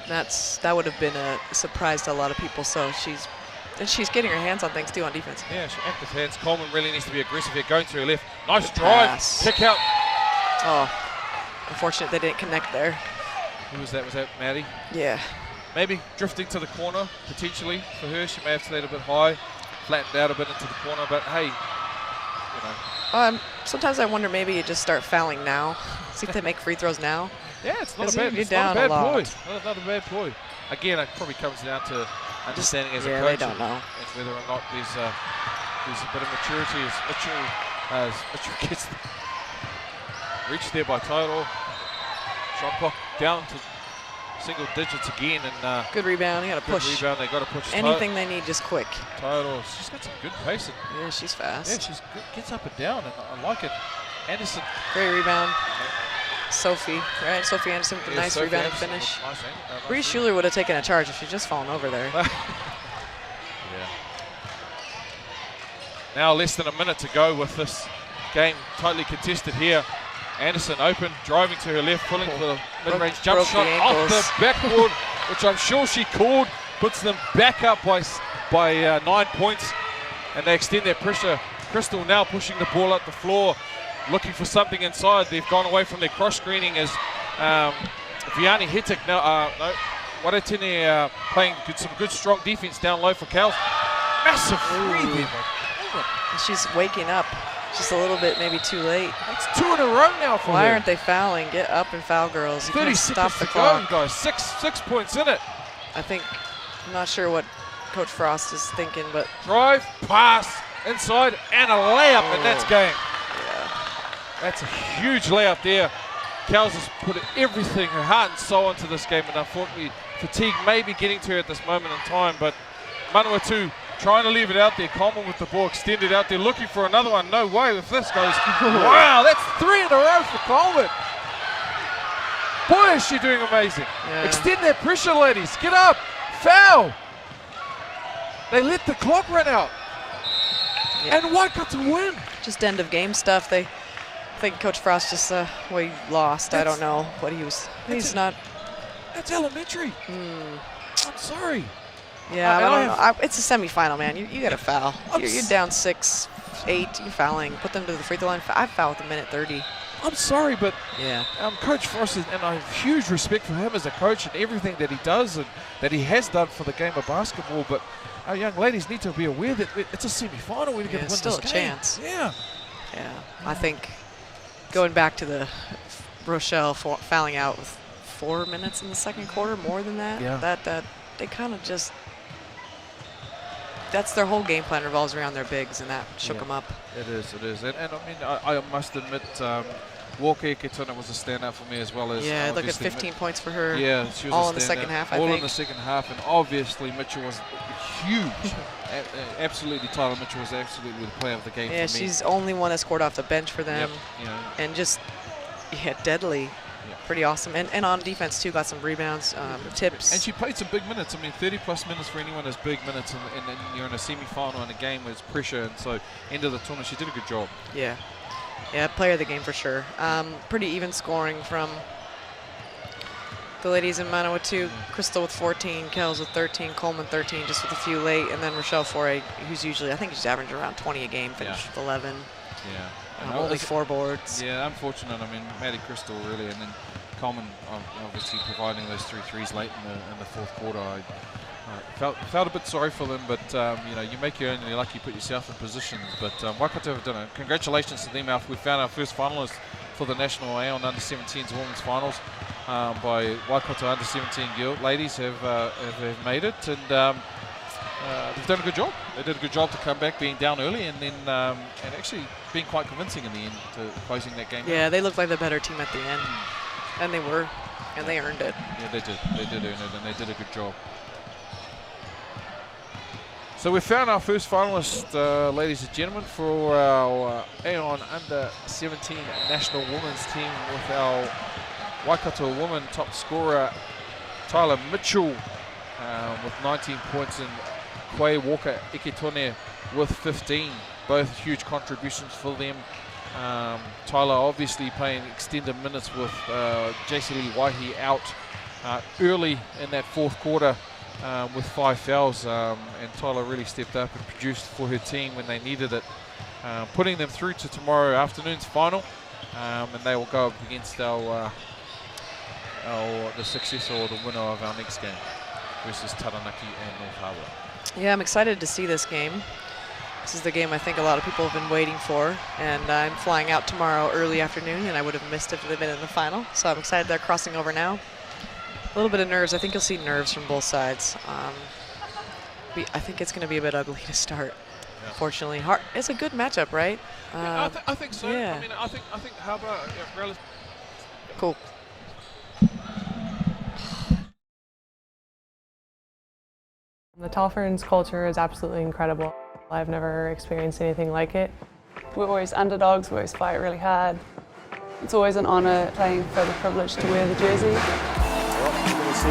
that would have been a surprise to a lot of people. So she's getting her hands on things too on defense. Yeah, active hands. Coleman really needs to be aggressive here, going to her left. Nice drive, pass. kick out. Oh, unfortunate they didn't connect there. Who was that? Was that Maddie? Yeah. Maybe drifting to the corner, potentially, for her. She may have stayed a bit high, flattened out a bit into the corner, but hey, you know. Sometimes I wonder maybe you just start fouling now. See if they make free throws now. Yeah, it's not a 'Cause bad, you're it's not a down bad a lot. ploy. Not a bad ploy. Again, it probably comes down to understanding as a Yeah, coach they don't know. and whether or not there's a bit of maturity as Mitchell gets reached there by Total. Shot clock down to single digits again, and Good rebound. You got to good push. rebound. They got to push Anything they need, just quick. Total. She's got some good pace. Yeah, she's fast. Yeah, she's good, gets up and down, and I like it. Anderson. Great rebound. Sophie, right? Sophie Anderson with a Yeah, nice Sophie rebound and Anderson finish. with nice nice Bree rebound. Schuler would have taken a charge if she'd just fallen over there. Yeah. Now less than a minute to go with this game tightly contested here. Anderson open, driving to her left, pulling for the mid-range jump broke the shot off ankles. the backboard, which I'm sure she called, puts them back up by 9 points, and they extend their pressure. Crystal now pushing the ball up the floor, looking for something inside. They've gone away from their cross screening as Vianney Hittick now, Waratini playing some good strong defense down low for Cows. Massive three there. She's waking up just a little bit, maybe too late. That's 2 in a row now for Why her. aren't they fouling? Get up and foul, girls. You 30 can't seconds stop the to clock. go, guys. Six points in it. I'm not sure what Coach Frost is thinking, but Drive, pass, inside, and a layup, and that's game. yeah. That's a huge layup there. Cows has put everything, her heart and soul into this game, and unfortunately, fatigue may be getting to her at this moment in time, but Manawatu trying to leave it out there. Coleman with the ball extended out there, looking for another one. No way if this goes. Wow, that's 3 in a row for Coleman. Boy, is she doing amazing. Yeah. Extend that pressure, ladies. Get up. Foul. They let the clock run out. Yeah. And Waikato win. Just end of game stuff. I think Coach Frost just we lost. I don't know what he was. He's not. That's elementary. I'm sorry. Yeah, I I don't know. It's a semifinal, man. You got to foul. I'm You're down 6-8. You're fouling. Put them to the free throw line. I foul with a minute 30. I'm sorry, but Yeah. Coach Frost, and I have huge respect for him as a coach and everything that he does and that he has done for the game of basketball, but our young ladies need to be aware that it's a semi-final. We're going to win still this a game. chance. Yeah. Yeah, I think going back to the Rochelle fouling out with 4 minutes in the second quarter, more than that, that they kind of just, that's their whole game plan revolves around their bigs, and that shook them up. It is. And I mean, I must admit, Walker Iketona was a standout for me as well as. Yeah, look at 15 points for her. Yeah, she was all in the second half, I think. All in the second half, and obviously Mitchell was huge. Absolutely, Tyler Mitchell was absolutely the player of the game for me. Yeah, she's the only one that scored off the bench for them. Yep. And just, deadly. Pretty awesome. And on defense, too, got some rebounds, tips. And she played some big minutes. I mean, 30-plus minutes for anyone is big minutes, and you're in a semi-final in a game where it's pressure, and so end of the tournament, she did a good job. Yeah, player of the game for sure. Pretty even scoring from the ladies in Manawatu. Crystal with 14, Kells with 13, Coleman 13, just with a few late, and then Rochelle Foray, who's usually, I think she's averaging around 20 a game, finished with 11. Yeah. Only 4 boards. Yeah, unfortunate. I mean, Maddie Crystal really, and then Coleman obviously providing those 3 threes late in the fourth quarter. I felt a bit sorry for them, but you make your own and you're lucky you put yourself in positions. But Waikato have done it. Congratulations to them. We found our first finalist for the National Aon Under-17s Women's Finals by Waikato Under-17 ladies have made it, and they've done a good job. They did a good job to come back being down early and then and actually being quite convincing in the end to closing that game. Yeah, they looked like the better team at the end, and they were, and they earned it. Yeah, they did. They did earn it, and they did a good job. So we found our first finalist, ladies and gentlemen, for our Aon Under-17 National Women's Team with our Waikato woman top scorer, Tyler Mitchell, with 19 points, and Koe Walker Iketone with 15. Both huge contributions for them. Tyler obviously playing extended minutes with JC Lee Waihi out early in that fourth quarter with 5 fouls, and Tyler really stepped up and produced for her team when they needed it, putting them through to tomorrow afternoon's final, and they will go up against the successor or the winner of our next game versus Taranaki and North Harbour. Yeah, I'm excited to see this game. This is the game I think a lot of people have been waiting for, and I'm flying out tomorrow early afternoon, and I would have missed it if they'd been in the final, so I'm excited they're crossing over now. A little bit of nerves. I think you'll see nerves from both sides. I think it's going to be a bit ugly to start. Yeah. Fortunately, it's a good matchup, right? Yeah, I think so. Yeah. I mean, I think Harbour. Cool. The Tall Ferns culture is absolutely incredible. I've never experienced anything like it. We're always underdogs. We always fight really hard. It's always an honour playing for the privilege to wear the jersey. It's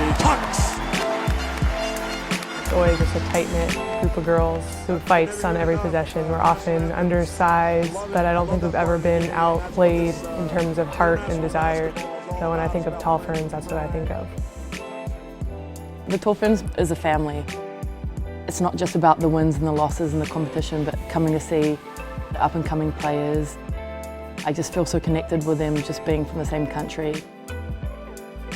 always just a tight-knit group of girls who fights on every possession. We're often undersized, but I don't think we've ever been outplayed in terms of heart and desire. So when I think of Tall Ferns, that's what I think of. The Tall Ferns is a family. It's not just about the wins and the losses and the competition, but coming to see the up-and-coming players. I just feel so connected with them, just being from the same country.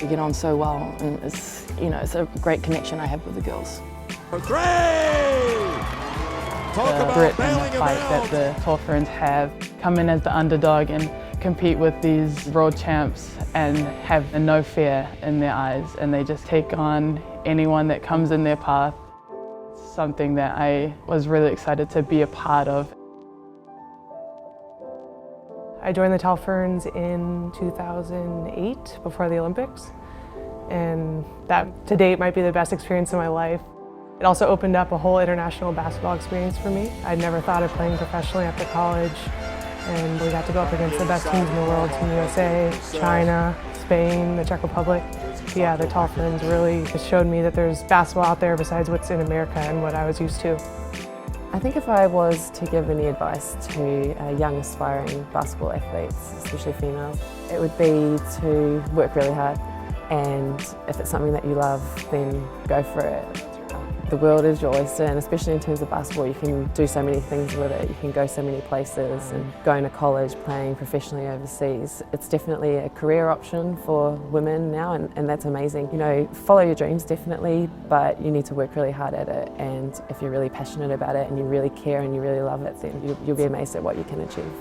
We get on so well, and it's a great connection I have with the girls. The grit and the fight that the Tall Ferns have, come in as the underdog and compete with these world champs and have no fear in their eyes, and they just take on anyone that comes in their path. It's something that I was really excited to be a part of. I joined the Tall Ferns in 2008, before the Olympics, and that to date might be the best experience of my life. It also opened up a whole international basketball experience for me. I'd never thought of playing professionally after college, and we got to go up against the best teams in the world, Team USA, China, Spain, the Czech Republic. Yeah, the Tall Ferns really just showed me that there's basketball out there besides what's in America and what I was used to. I think if I was to give any advice to young aspiring basketball athletes, especially females, it would be to work really hard, and if it's something that you love, then go for it. The world is your oyster, and especially in terms of basketball, you can do so many things with it. You can go so many places, and going to college, playing professionally overseas. It's definitely a career option for women now, and that's amazing. You know, follow your dreams definitely, but you need to work really hard at it. And if you're really passionate about it and you really care and you really love it, then you'll be amazed at what you can achieve.